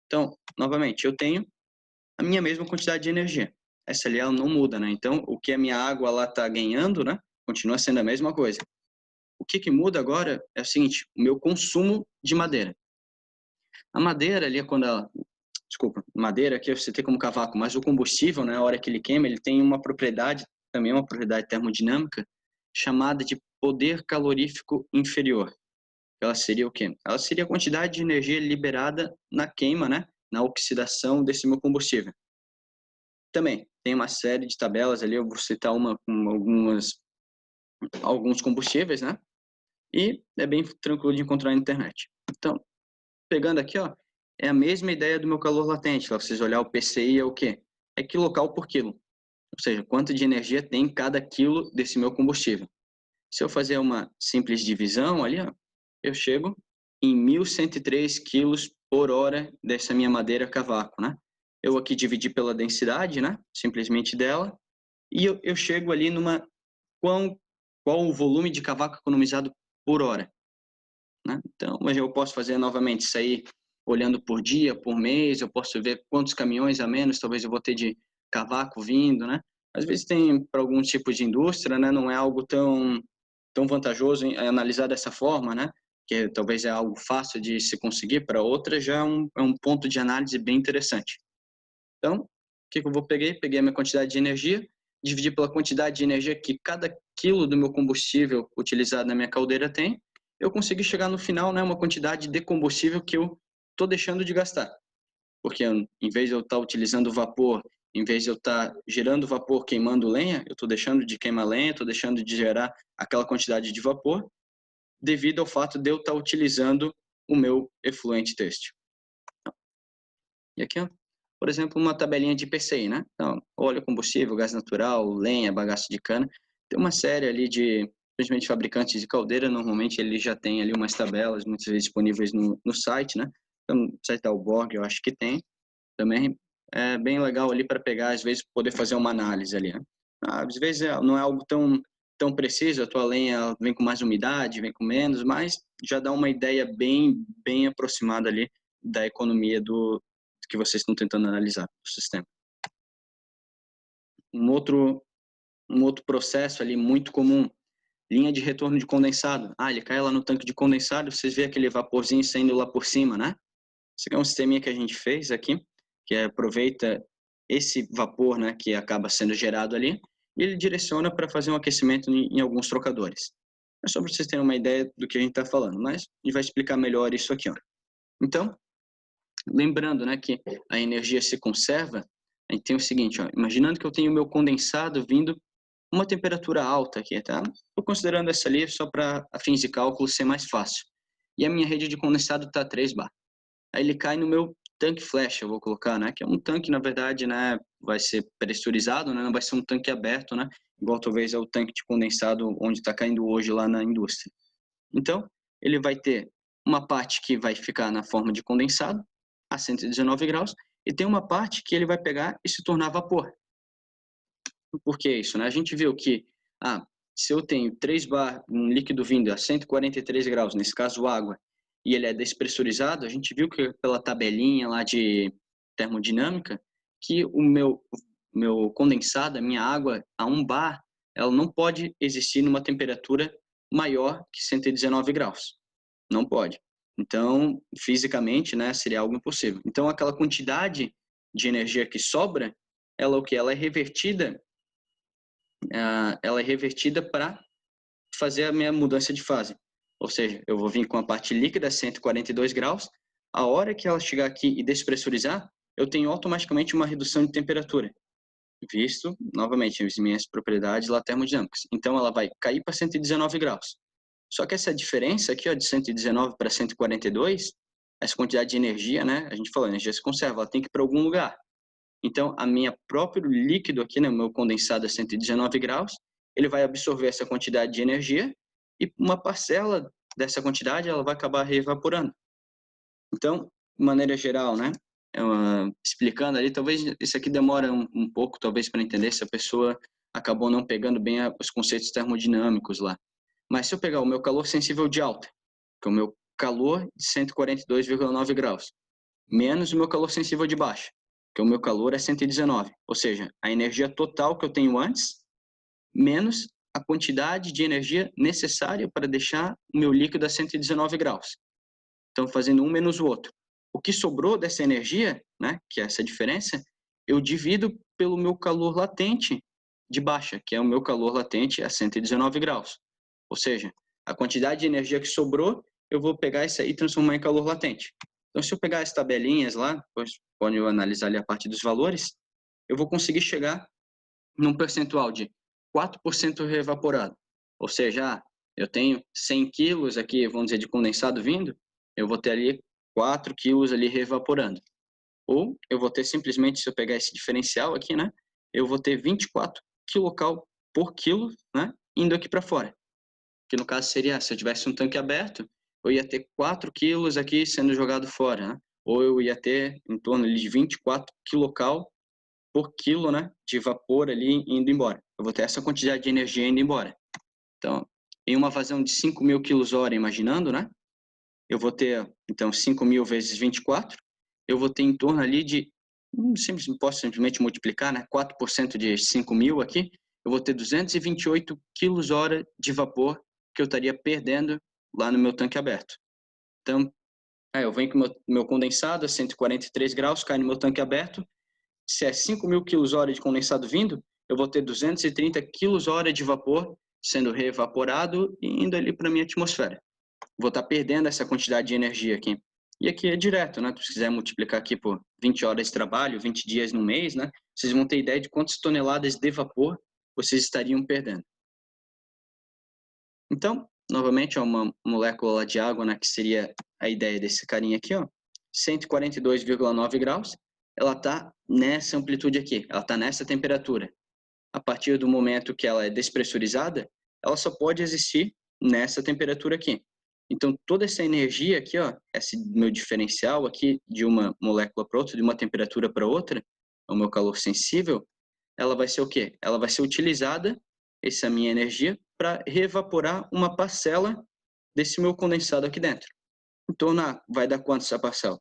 Então, novamente, eu tenho a minha mesma quantidade de energia. Essa ali ela não muda, né? Então, o que a minha água lá está ganhando, né? Continua sendo a mesma coisa. O que muda agora é o seguinte, o meu consumo de madeira. A madeira ali, madeira aqui você tem como cavaco, mas o combustível, né, a hora que ele queima, ele tem uma propriedade, também uma propriedade termodinâmica, chamada de poder calorífico inferior. Ela seria o quê? Ela seria a quantidade de energia liberada na queima, né, na oxidação desse meu combustível. Também tem uma série de tabelas ali, eu vou citar uma com alguns combustíveis, né? E é bem tranquilo de encontrar na internet. Então, pegando aqui, ó, é a mesma ideia do meu calor latente. Lá vocês olhar o PCI é o quê? É quilocal por quilo. Ou seja, quanto de energia tem cada quilo desse meu combustível. Se eu fazer uma simples divisão ali, ó, eu chego em 1.103 quilos por hora dessa minha madeira cavaco, né? Eu aqui dividi pela densidade, né? Simplesmente dela. E eu chego ali qual o volume de cavaco economizado por hora, né? Então, mas eu posso fazer novamente isso aí olhando por dia, por mês, eu posso ver quantos caminhões a menos talvez eu vou ter de cavaco vindo, né? Às vezes tem para algum tipo de indústria, né? Não é algo tão vantajoso em analisar dessa forma, né? Que talvez é algo fácil de se conseguir, para outra já é um ponto de análise bem interessante. Então, o que eu vou peguei? Peguei a minha quantidade de energia, dividi pela quantidade de energia que cada quilo do meu combustível utilizado na minha caldeira tem, eu consigo chegar no final, né, uma quantidade de combustível que eu estou deixando de gastar. Porque em vez de eu estar utilizando vapor, em vez de eu estar gerando vapor queimando lenha, eu estou deixando de queimar lenha, estou deixando de gerar aquela quantidade de vapor, devido ao fato de eu estar utilizando o meu efluente têxtil. E aqui, por exemplo, uma tabelinha de PCI, né? Então, óleo, combustível, gás natural, lenha, bagaço de cana. Tem uma série ali de, principalmente fabricantes de caldeira, normalmente eles já têm ali umas tabelas, muitas vezes disponíveis no site, né? Então, no site da Alborg, eu acho que tem. Também é bem legal ali para pegar, às vezes, poder fazer uma análise ali, né? Às vezes não é algo tão preciso, a tua lenha vem com mais umidade, vem com menos, mas já dá uma ideia bem aproximada ali da economia do que vocês estão tentando analisar do sistema. Um outro processo ali muito comum, linha de retorno de condensado. Ele cai lá no tanque de condensado, vocês vê aquele vaporzinho saindo lá por cima, né? Esse aqui é um sisteminha que a gente fez aqui, que aproveita esse vapor, né, que acaba sendo gerado ali, e ele direciona para fazer um aquecimento em alguns trocadores. É só para vocês terem uma ideia do que a gente está falando, mas a gente vai explicar melhor isso aqui. Ó. Então, lembrando, né, que a energia se conserva, a gente tem o seguinte, ó, imaginando que eu tenho o meu condensado vindo uma temperatura alta aqui, tá? Estou considerando essa ali só para fins de cálculo ser mais fácil. E a minha rede de condensado está 3 bar. Aí ele cai no meu tanque flash, eu vou colocar, né? Que é um tanque, na verdade, né? Vai ser pressurizado, né? Não vai ser um tanque aberto, né? Igual talvez é o tanque de condensado onde está caindo hoje lá na indústria. Então, ele vai ter uma parte que vai ficar na forma de condensado, a 119 graus, e tem uma parte que ele vai pegar e se tornar vapor. Por que isso, né? A gente viu que, se eu tenho 3 bar, um líquido vindo a 143 graus, nesse caso água, e ele é despressurizado, a gente viu que pela tabelinha lá de termodinâmica, que o meu condensado, a minha água, a 1 bar, ela não pode existir numa temperatura maior que 119 graus. Não pode. Então, fisicamente, né, seria algo impossível. Então, aquela quantidade de energia que sobra, ela o que? Ela é revertida para fazer a minha mudança de fase. Ou seja, eu vou vir com a parte líquida a 142 graus, a hora que ela chegar aqui e despressurizar, eu tenho automaticamente uma redução de temperatura, visto, novamente, as minhas propriedades lá termodinâmicas. Então, ela vai cair para 119 graus. Só que essa diferença aqui, ó, de 119 para 142, essa quantidade de energia, né, a gente falou, a energia se conserva, ela tem que ir para algum lugar. Então, a minha próprio líquido aqui, né, o meu condensado a 119 graus, ele vai absorver essa quantidade de energia e uma parcela dessa quantidade ela vai acabar reevaporando. Então, de maneira geral, né, explicando ali, talvez isso aqui demora um pouco, talvez, para entender se a pessoa acabou não pegando bem os conceitos termodinâmicos lá. Mas se eu pegar o meu calor sensível de alta, que é o meu calor de 142,9 graus, menos o meu calor sensível de baixa, que o meu calor é 119, ou seja, a energia total que eu tenho antes, menos a quantidade de energia necessária para deixar o meu líquido a 119 graus. Então, fazendo um menos o outro. O que sobrou dessa energia, né, que é essa diferença, eu divido pelo meu calor latente de baixa, que é o meu calor latente a 119 graus. Ou seja, a quantidade de energia que sobrou, eu vou pegar isso aí e transformar em calor latente. Então, se eu pegar as tabelinhas lá, depois pode analisar ali a parte dos valores, eu vou conseguir chegar num percentual de 4% reevaporado. Ou seja, eu tenho 100 quilos aqui, vamos dizer, de condensado vindo, eu vou ter ali 4 quilos ali reevaporando. Ou eu vou ter simplesmente, se eu pegar esse diferencial aqui, né, eu vou ter 24 quilocal por quilo, né, indo aqui para fora. Que no caso seria, se eu tivesse um tanque aberto, eu ia ter 4 quilos aqui sendo jogado fora, né? Ou eu ia ter em torno de 24 quilocal por quilo, né, de vapor ali indo embora. Eu vou ter essa quantidade de energia indo embora. Então, em uma vazão de 5.000 quilos-hora, imaginando, né, eu vou ter, então, 5.000 vezes 24, eu vou ter em torno ali de, posso simplesmente multiplicar, né, 4% de 5.000 aqui, eu vou ter 228 quilos-hora de vapor que eu estaria perdendo lá no meu tanque aberto. Então, eu venho com o meu condensado a 143 graus, cai no meu tanque aberto. Se é 5.000 quilos-hora de condensado vindo, eu vou ter 230 quilos-hora de vapor sendo reevaporado e indo ali para a minha atmosfera. Vou estar perdendo essa quantidade de energia aqui. E aqui é direto, né? Se quiser multiplicar aqui por 20 horas de trabalho, 20 dias no mês, né? Vocês vão ter ideia de quantas toneladas de vapor vocês estariam perdendo. Então, novamente, uma molécula de água, né, que seria a ideia desse carinha aqui, ó, 142,9 graus, ela está nessa amplitude aqui, ela está nessa temperatura. A partir do momento que ela é despressurizada, ela só pode existir nessa temperatura aqui. Então, toda essa energia aqui, ó, esse meu diferencial aqui de uma molécula para outra, de uma temperatura para outra, o meu calor sensível, ela vai ser o quê? Ela vai ser utilizada, essa minha energia, para reevaporar uma parcela desse meu condensado aqui dentro. Então, vai dar quanto essa parcela?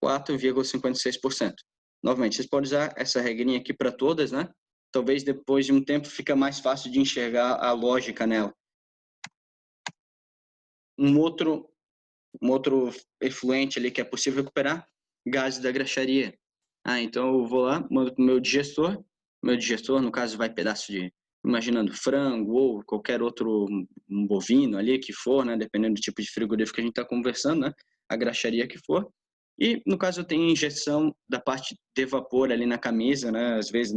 4,56%. Novamente, vocês podem usar essa regrinha aqui para todas, né? Talvez depois de um tempo fica mais fácil de enxergar a lógica nela. Um outro efluente ali que é possível recuperar, gases da graxaria. Então eu vou lá, mando para o meu digestor, no caso vai pedaço de, imaginando frango ou qualquer outro um bovino ali que for, né, dependendo do tipo de frigorífico que a gente está conversando, né, a graxaria que for. E no caso eu tenho injeção da parte de vapor ali na camisa, né, às vezes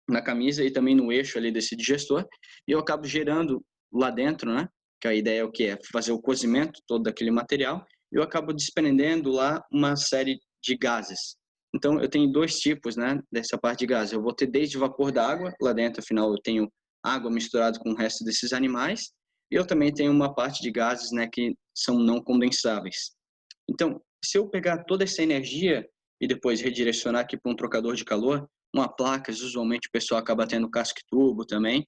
na camisa e também no eixo ali desse digestor, e eu acabo gerando lá dentro, né, que a ideia é o que é fazer o cozimento todo daquele material, e eu acabo desprendendo lá uma série de gases. Então eu tenho dois tipos, né, dessa parte de gases. Eu vou ter desde vapor da água, lá dentro, afinal eu tenho água misturada com o resto desses animais, e eu também tenho uma parte de gases, né, que são não condensáveis. Então, se eu pegar toda essa energia e depois redirecionar aqui para um trocador de calor, uma placa, usualmente o pessoal acaba tendo casco turbo também,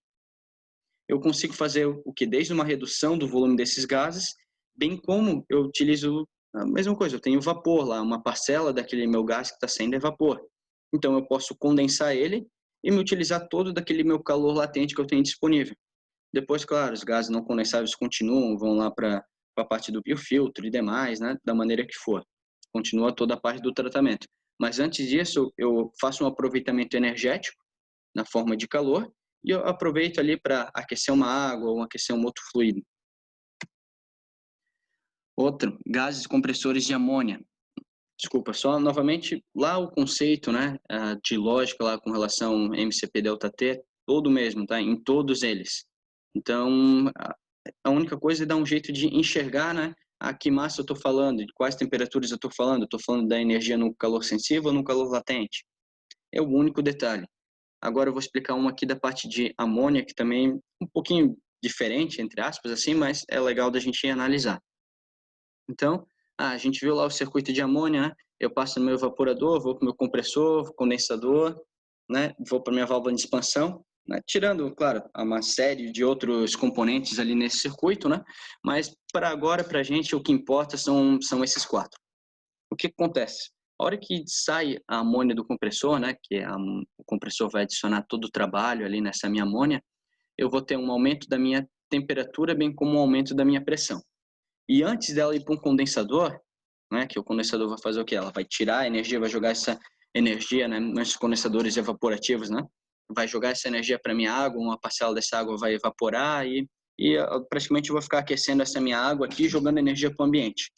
eu consigo fazer o que? Desde uma redução do volume desses gases, bem como eu utilizo a mesma coisa, eu tenho vapor lá, uma parcela daquele meu gás que está saindo é vapor. Então eu posso condensar ele e me utilizar todo daquele meu calor latente que eu tenho disponível. Depois, claro, os gases não condensáveis continuam, vão lá para a parte do biofiltro e demais, né, da maneira que for. Continua toda a parte do tratamento. Mas antes disso, eu faço um aproveitamento energético na forma de calor e eu aproveito ali para aquecer uma água ou aquecer um outro fluido. Outro, gases compressores de amônia. Desculpa, só novamente lá o conceito, né, de lógica lá com relação MCP delta T, todo mesmo, tá? Em todos eles. Então, a única coisa é dar um jeito de enxergar, né, a que massa eu estou falando, de quais temperaturas eu estou falando. Estou falando da energia no calor sensível ou no calor latente. É o único detalhe. Agora eu vou explicar uma aqui da parte de amônia, que também é um pouquinho diferente, entre aspas, assim, mas é legal da gente analisar. Então, a gente viu lá o circuito de amônia, né? Eu passo no meu evaporador, vou para o meu compressor, condensador, né? Vou para a minha válvula de expansão, né? Tirando, claro, uma série de outros componentes ali nesse circuito, né? Mas para agora, para a gente, o que importa são esses quatro. O que acontece? A hora que sai a amônia do compressor, né? Que o compressor vai adicionar todo o trabalho ali nessa minha amônia, eu vou ter um aumento da minha temperatura, bem como um aumento da minha pressão. E antes dela ir para um condensador, né, que o condensador vai fazer o quê? Ela vai tirar a energia, vai jogar essa energia, né, nos condensadores evaporativos, né? Vai jogar essa energia para minha água, uma parcela dessa água vai evaporar e praticamente eu vou ficar aquecendo essa minha água aqui, jogando energia para o ambiente.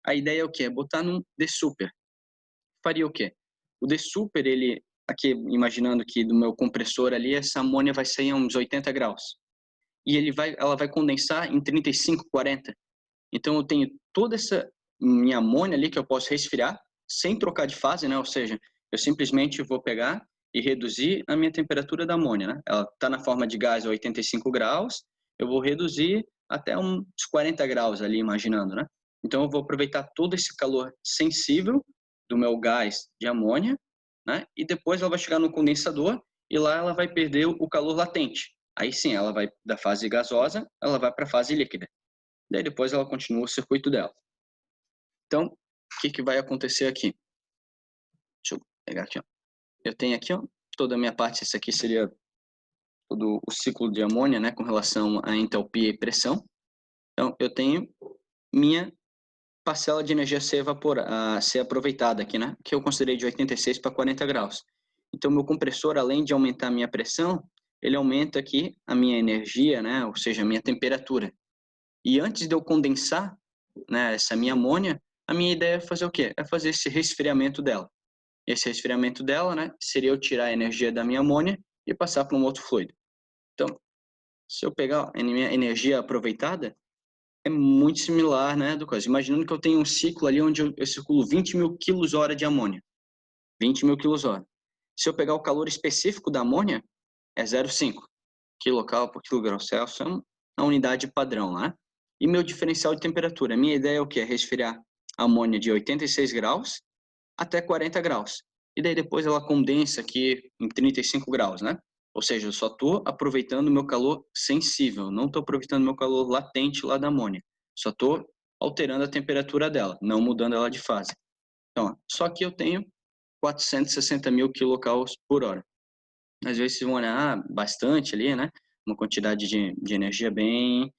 A ideia é o quê? É botar num D-Super. Faria o quê? O D-Super, ele, aqui imaginando que do meu compressor ali, essa amônia vai sair a uns 80 graus. E ela vai condensar em 35, 40. Então eu tenho toda essa minha amônia ali que eu posso resfriar sem trocar de fase, né? Ou seja, eu simplesmente vou pegar e reduzir a minha temperatura da amônia, né? Ela está na forma de gás a 85 graus, eu vou reduzir até uns 40 graus ali, imaginando, né? Então eu vou aproveitar todo esse calor sensível do meu gás de amônia, né? E depois ela vai chegar no condensador e lá ela vai perder o calor latente. Aí sim, ela vai da fase gasosa, ela vai para a fase líquida. Daí depois ela continua o circuito dela. Então, o que vai acontecer aqui? Deixa eu pegar aqui, ó. Eu tenho aqui, ó, toda a minha parte, esse aqui seria todo o ciclo de amônia, né, com relação à entalpia e pressão. Então, eu tenho minha parcela de energia a ser aproveitada aqui, né, que eu considerei de 86 para 40 graus. Então, meu compressor, além de aumentar a minha pressão, ele aumenta aqui a minha energia, né, ou seja, a minha temperatura. E antes de eu condensar, né, essa minha amônia, a minha ideia é fazer o quê? É fazer esse resfriamento dela. Esse resfriamento dela, né, seria eu tirar a energia da minha amônia e passar para um outro fluido. Então, se eu pegar a minha energia aproveitada, é muito similar, né, do caso. Imaginando que eu tenho um ciclo ali onde eu circulo 20.000 quilos-hora de amônia. 20.000 quilos-hora. Se eu pegar o calor específico da amônia, é 0,5 quilocal por quilograu Celsius, é uma unidade padrão, né? E meu diferencial de temperatura, minha ideia é o quê? É resfriar a amônia de 86 graus até 40 graus. E daí depois ela condensa aqui em 35 graus, né? Ou seja, eu só estou aproveitando o meu calor sensível, não estou aproveitando o meu calor latente lá da amônia. Só estou alterando a temperatura dela, não mudando ela de fase. Então, ó, só que eu tenho 460.000 quilocals por hora. Às vezes vocês vão olhar bastante ali, né? Uma quantidade de energia bem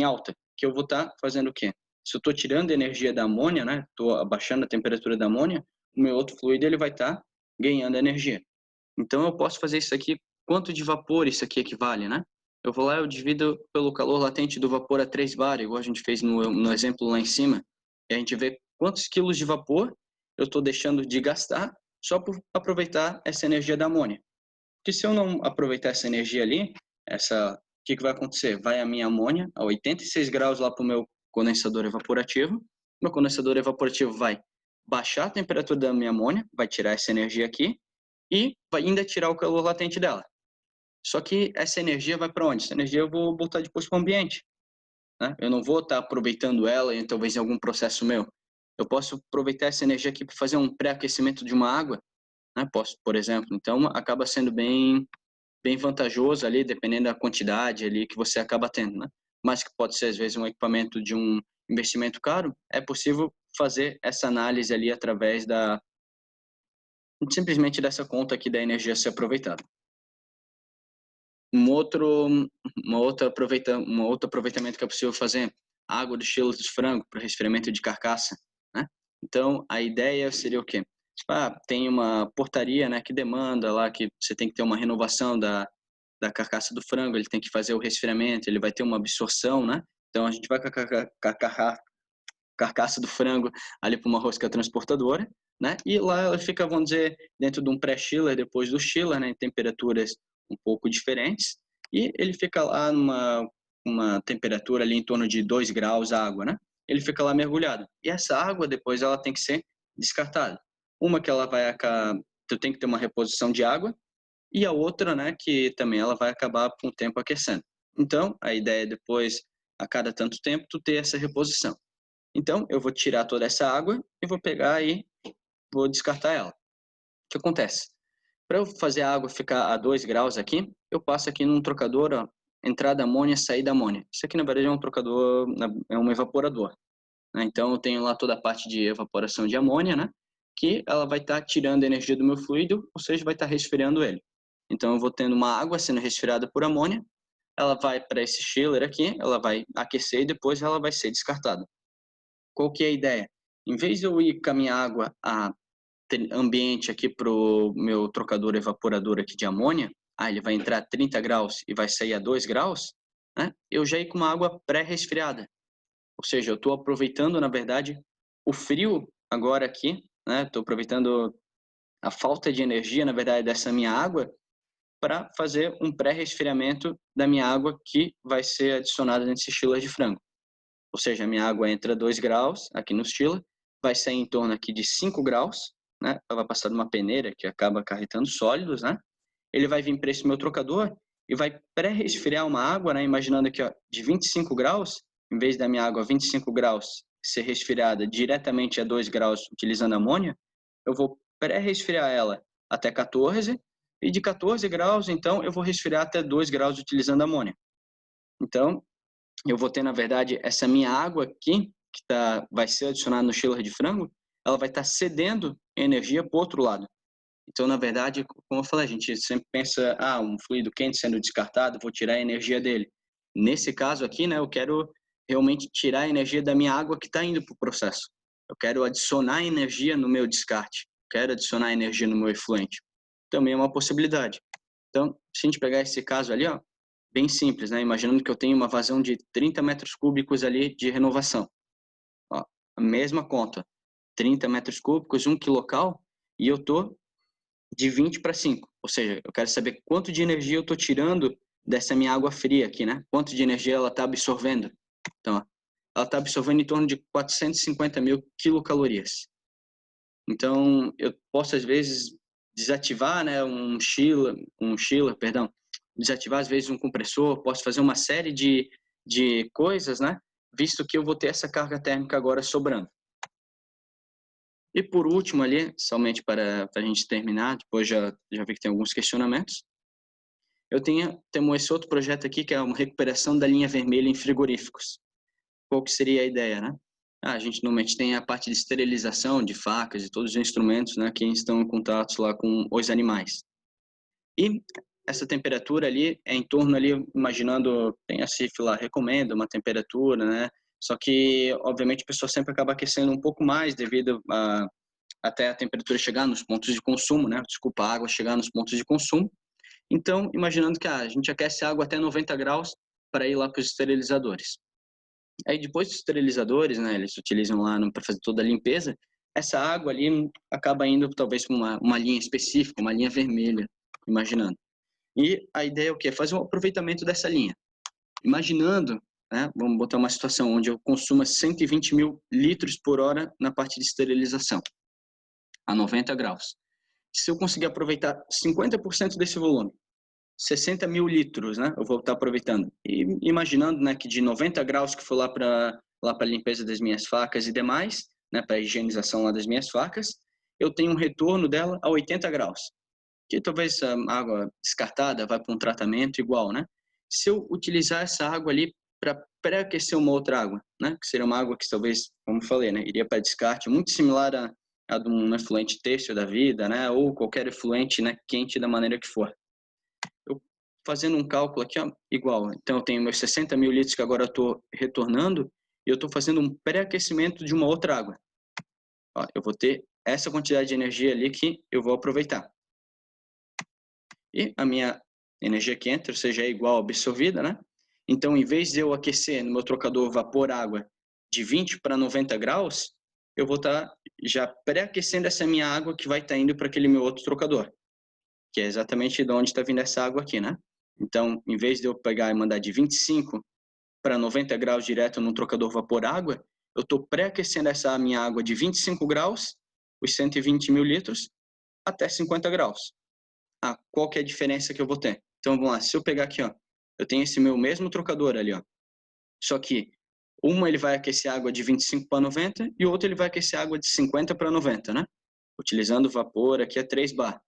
alta. Que eu vou estar fazendo o quê? Se eu estou tirando energia da amônia, né? Estou abaixando a temperatura da amônia, o meu outro fluido ele vai estar ganhando energia. Então eu posso fazer isso aqui, quanto de vapor isso aqui equivale, né? Eu vou lá, eu divido pelo calor latente do vapor a 3 bar, igual a gente fez no exemplo lá em cima, e a gente vê quantos quilos de vapor eu estou deixando de gastar só por aproveitar essa energia da amônia. Porque se eu não aproveitar essa energia ali, o que vai acontecer? Vai a minha amônia a 86 graus lá para o meu condensador evaporativo. Meu condensador evaporativo vai baixar a temperatura da minha amônia, vai tirar essa energia aqui e vai ainda tirar o calor latente dela. Só que essa energia vai para onde? Essa energia eu vou botar depois para o ambiente, né? Eu não vou estar aproveitando ela em talvez em algum processo meu. Eu posso aproveitar essa energia aqui para fazer um pré-aquecimento de uma água, né? Posso, por exemplo. Então acaba sendo bem vantajoso ali, dependendo da quantidade ali que você acaba tendo, né? Mas que pode ser às vezes um equipamento de um investimento caro, é possível fazer essa análise ali através simplesmente dessa conta aqui da energia ser aproveitada. Um outro um outro aproveitamento que é possível fazer, água dos chilos de frango para resfriamento de carcaça, né? Então a ideia seria o quê? Tem uma portaria, né, que demanda lá que você tem que ter uma renovação da carcaça do frango, ele tem que fazer o resfriamento, ele vai ter uma absorção, né? Então a gente vai com a carcaça do frango ali para uma rosca transportadora, né? E lá ela fica, vamos dizer, dentro de um pré-chiller, depois do chiller, né, em temperaturas um pouco diferentes, e ele fica lá numa uma temperatura ali em torno de 2 graus a água, né? Ele fica lá mergulhado. E essa água depois ela tem que ser descartada. Uma que ela vai tu tem que ter uma reposição de água, e a outra, né, que também ela vai acabar com o tempo aquecendo. Então, a ideia é depois, a cada tanto tempo, tu ter essa reposição. Então, eu vou tirar toda essa água e vou pegar e vou descartar ela. O que acontece? Para eu fazer a água ficar a 2 graus aqui, eu passo aqui num trocador, ó, entrada amônia, saída amônia. Isso aqui, na verdade, é um trocador, é um evaporador, né? Então, eu tenho lá toda a parte de evaporação de amônia, né? Que ela vai estar tirando a energia do meu fluido, ou seja, vai estar resfriando ele. Então, eu vou tendo uma água sendo resfriada por amônia, ela vai para esse chiller aqui, ela vai aquecer e depois ela vai ser descartada. Qual que é a ideia? Em vez de eu ir com a minha água a ambiente aqui para o meu trocador evaporador aqui de amônia, ele vai entrar a 30 graus e vai sair a 2 graus, né? Eu já ir com uma água pré-resfriada. Ou seja, eu estou aproveitando, na verdade, o frio agora aqui, né? Estou aproveitando a falta de energia, na verdade, dessa minha água para fazer um pré-resfriamento da minha água que vai ser adicionada nesse chiller de frango. Ou seja, a minha água entra a 2 graus aqui no chiller, vai sair em torno aqui de 5 graus, né? Ela vai passar de uma peneira que acaba acarretando sólidos, né? Ele vai vir para esse meu trocador e vai pré-resfriar uma água, né? Imaginando aqui, ó, de 25 graus, em vez da minha água 25 graus ser resfriada diretamente a 2 graus utilizando amônia, eu vou pré-resfriar ela até 14, e de 14 graus, então, eu vou resfriar até 2 graus utilizando amônia. Então, eu vou ter, na verdade, essa minha água aqui, que vai ser adicionada no chiller de frango, ela vai estar cedendo energia para o outro lado. Então, na verdade, como eu falei, a gente sempre pensa, um fluido quente sendo descartado, vou tirar a energia dele. Nesse caso aqui, né, eu quero realmente tirar a energia da minha água que está indo para o processo. Eu quero adicionar energia no meu descarte. Quero adicionar energia no meu efluente. Também é uma possibilidade. Então, se a gente pegar esse caso ali, ó, bem simples, né? Imaginando que eu tenho uma vazão de 30 metros cúbicos ali de renovação. Ó, a mesma conta, 30 metros cúbicos, 1 quilocal, e eu tô de 20 para 5. Ou seja, eu quero saber quanto de energia eu estou tirando dessa minha água fria aqui, né? Quanto de energia ela está absorvendo. Então, ó, ela está absorvendo em torno de 450 mil quilocalorias. Então, eu posso, às vezes, desativar, né, desativar, às vezes, um compressor, posso fazer uma série de coisas, né, visto que eu vou ter essa carga térmica agora sobrando. E por último ali, somente para a gente terminar, depois já vi que tem alguns questionamentos, temos esse outro projeto aqui que é uma recuperação da linha vermelha em frigoríficos. Qual que seria a ideia, né? A gente normalmente tem a parte de esterilização de facas e todos os instrumentos, né, que estão em contato lá com os animais. E essa temperatura ali é em torno ali, imaginando, tem a CIF lá, recomenda uma temperatura, né? Só que, obviamente, a pessoa sempre acaba aquecendo um pouco mais devido até a temperatura chegar nos pontos de consumo, né? Desculpa, a água chegar nos pontos de consumo. Então, imaginando que a gente aquece a água até 90 graus para ir lá para os esterilizadores. Aí depois dos esterilizadores, né, eles utilizam lá para fazer toda a limpeza, essa água ali acaba indo talvez para uma linha específica, uma linha vermelha, imaginando. E a ideia é o quê? Fazer um aproveitamento dessa linha. Imaginando, né, vamos botar uma situação onde eu consumo 120 mil litros por hora na parte de esterilização, a 90 graus. Se eu conseguir aproveitar 50% desse volume, 60 mil litros, né? Eu vou estar aproveitando. E imaginando, né, que de 90 graus que for lá para a limpeza das minhas facas e demais, né, para a higienização lá das minhas facas, eu tenho um retorno dela a 80 graus. Que talvez a água descartada vai para um tratamento igual, né? Se eu utilizar essa água ali para pré-aquecer uma outra água, né? Que seria uma água que talvez, como eu falei, né, iria para descarte, muito similar a de um efluente têxtil da vida, né? Ou qualquer efluente, né, quente da maneira que for. Eu fazendo um cálculo aqui, ó, igual. Então, eu tenho meus 60 mil litros que agora eu estou retornando e eu estou fazendo um pré-aquecimento de uma outra água. Ó, eu vou ter essa quantidade de energia ali que eu vou aproveitar. E a minha energia que entra, ou seja, é igual absorvida, né? Então, em vez de eu aquecer no meu trocador vapor-água de 20 para 90 graus, eu vou estar já pré-aquecendo essa minha água que vai estar indo para aquele meu outro trocador, que é exatamente de onde está vindo essa água aqui, né? Então, em vez de eu pegar e mandar de 25 para 90 graus direto no trocador vapor-água, eu estou pré-aquecendo essa minha água de 25 graus, os 120 mil litros, até 50 graus. Qual que é a diferença que eu vou ter? Então, vamos lá, se eu pegar aqui, ó, eu tenho esse meu mesmo trocador ali, ó, só que uma ele vai aquecer água de 25 para 90 e o outro ele vai aquecer água de 50 para 90, né? Utilizando vapor, aqui é 3 bar.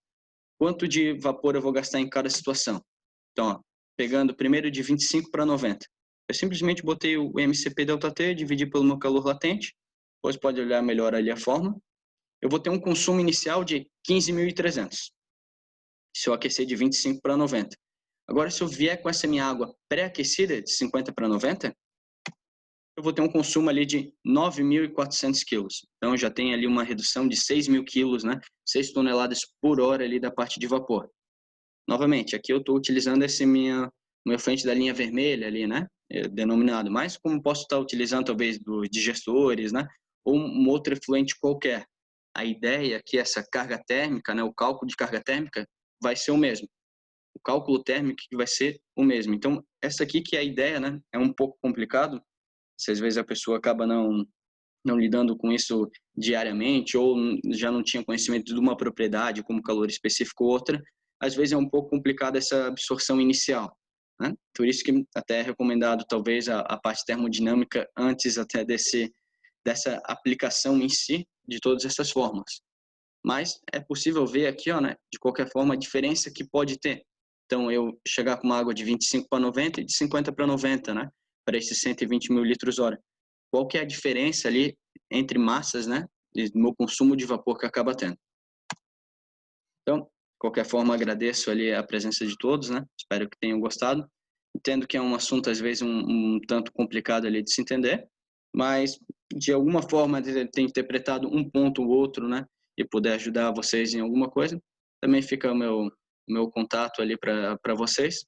Quanto de vapor eu vou gastar em cada situação? Então, ó, pegando primeiro de 25 para 90. Eu simplesmente botei o MCP ΔT, dividi pelo meu calor latente, depois pode olhar melhor ali a forma. Eu vou ter um consumo inicial de 15.300, se eu aquecer de 25 para 90. Agora, se eu vier com essa minha água pré-aquecida, de 50 para 90, eu vou ter um consumo ali de 9.400 quilos. Então, já tem ali uma redução de 6.000 quilos, né? 6 toneladas por hora ali da parte de vapor. Novamente, aqui eu estou utilizando esse meu efluente da linha vermelha ali, né? Denominado. Mas como posso estar utilizando talvez dos digestores, né? Ou um outro efluente qualquer. A ideia é que essa carga térmica, né? O cálculo de carga térmica vai ser o mesmo. O cálculo térmico vai ser o mesmo. Então, essa aqui que é a ideia, né? É um pouco complicado. Às vezes a pessoa acaba não lidando com isso diariamente ou já não tinha conhecimento de uma propriedade, como calor específico ou outra, às vezes é um pouco complicado essa absorção inicial, né? Por isso que até é recomendado talvez a parte termodinâmica antes até dessa aplicação em si de todas essas formas. Mas é possível ver aqui, ó, né, de qualquer forma, a diferença que pode ter. Então, eu chegar com uma água de 25 para 90 e de 50 para 90, né, para esses 120 mil litros hora. Qual que é a diferença ali entre massas, né, do meu consumo de vapor que acaba tendo. Então, de qualquer forma, agradeço ali a presença de todos, né, espero que tenham gostado. Entendo que é um assunto, às vezes, um tanto complicado ali de se entender, mas, de alguma forma, ter interpretado um ponto ou outro, né, e puder ajudar vocês em alguma coisa, também fica o meu meu contato ali para vocês.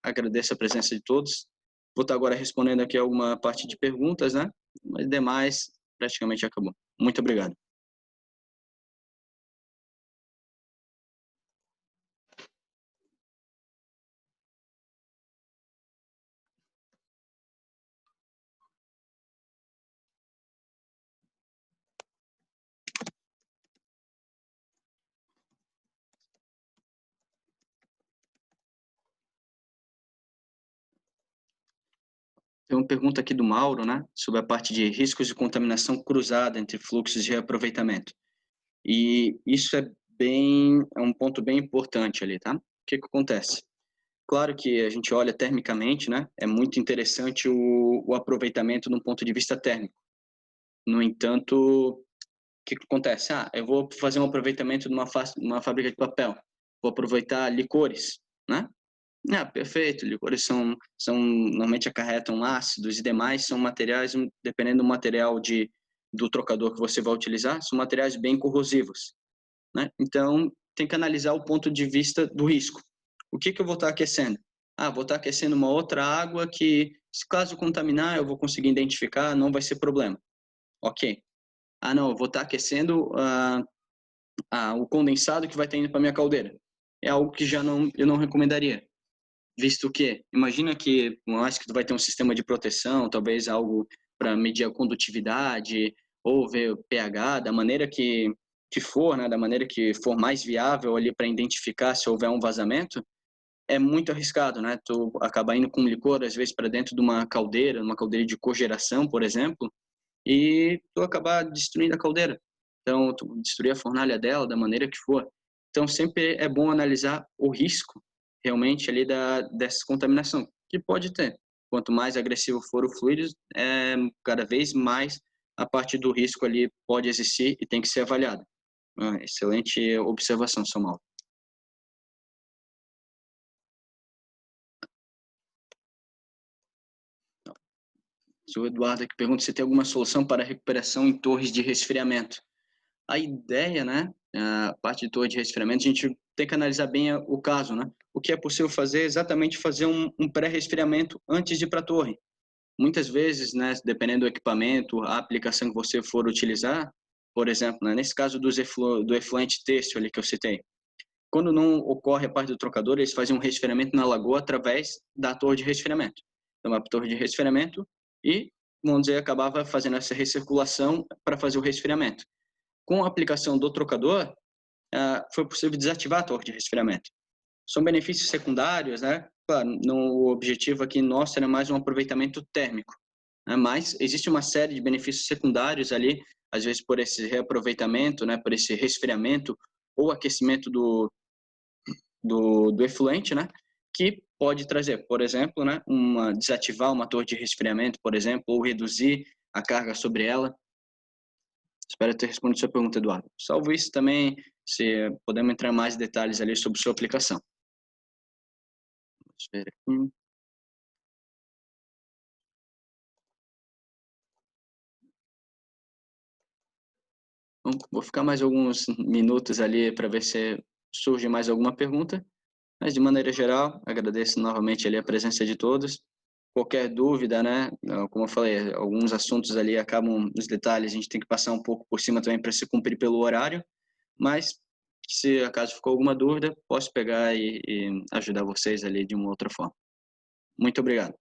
Agradeço a presença de todos. Vou estar agora respondendo aqui alguma parte de perguntas, né? Mas demais, praticamente acabou. Muito obrigado. Tem uma pergunta aqui do Mauro, né? Sobre a parte de riscos de contaminação cruzada entre fluxos de reaproveitamento. E isso é um ponto bem importante ali, tá? O que acontece? Claro que a gente olha termicamente, né? É muito interessante o aproveitamento de um ponto de vista térmico. No entanto, o que acontece? Eu vou fazer um aproveitamento numa fábrica de papel. Vou aproveitar licores, né? Perfeito. Licores normalmente acarretam ácidos e demais, são materiais, dependendo do material do trocador que você vai utilizar, são materiais bem corrosivos, né? Então, tem que analisar o ponto de vista do risco. O que eu vou estar aquecendo? Vou estar aquecendo uma outra água que, se caso contaminar, eu vou conseguir identificar, não vai ser problema. Ok. Não, eu vou estar aquecendo o condensado que vai estar indo para minha caldeira. É algo que eu não recomendaria. Visto que, imagina que, por mais que tu vai ter um sistema de proteção, talvez algo para medir a condutividade, ou ver o pH, da maneira que for, né, da maneira que for mais viável ali para identificar se houver um vazamento, é muito arriscado, né? Tu acabar indo com licor, às vezes, para dentro de uma caldeira de cogeração, por exemplo, e tu acabar destruindo a caldeira. Então, tu destruir a fornalha dela da maneira que for. Então, sempre é bom analisar o risco realmente ali dessa contaminação, que pode ter. Quanto mais agressivo for o fluido, cada vez mais a parte do risco ali pode existir e tem que ser avaliada. Excelente observação, Samuel. O Eduardo aqui pergunta se tem alguma solução para recuperação em torres de resfriamento. A ideia, né, a parte de torre de resfriamento, a gente tem que analisar bem o caso, né? O que é possível fazer é exatamente fazer um pré-resfriamento antes de ir para a torre. Muitas vezes, né, dependendo do equipamento, a aplicação que você for utilizar, por exemplo, né, nesse caso do efluente têxtil ali que eu citei, quando não ocorre a parte do trocador, eles fazem um resfriamento na lagoa através da torre de resfriamento. Então, a torre de resfriamento e, vamos dizer, acabava fazendo essa recirculação para fazer o resfriamento. Com a aplicação do trocador, foi possível desativar a torre de resfriamento. São benefícios secundários, né? Claro, o objetivo aqui nosso era mais um aproveitamento térmico, né? Mas existe uma série de benefícios secundários ali, às vezes por esse reaproveitamento, né? Por esse resfriamento ou aquecimento do efluente, né? Que pode trazer, por exemplo, né? Desativar uma torre de resfriamento, por exemplo, ou reduzir a carga sobre ela. Espero ter respondido sua pergunta, Eduardo. Salvo isso também, se podemos entrar em mais detalhes ali sobre sua aplicação. Vamos ver aqui. Bom, vou ficar mais alguns minutos ali para ver se surge mais alguma pergunta, mas de maneira geral, agradeço novamente ali a presença de todos. Qualquer dúvida, né? Como eu falei, alguns assuntos ali acabam nos detalhes, a gente tem que passar um pouco por cima também para se cumprir pelo horário, mas se acaso ficou alguma dúvida, posso pegar e ajudar vocês ali de uma outra forma. Muito obrigado.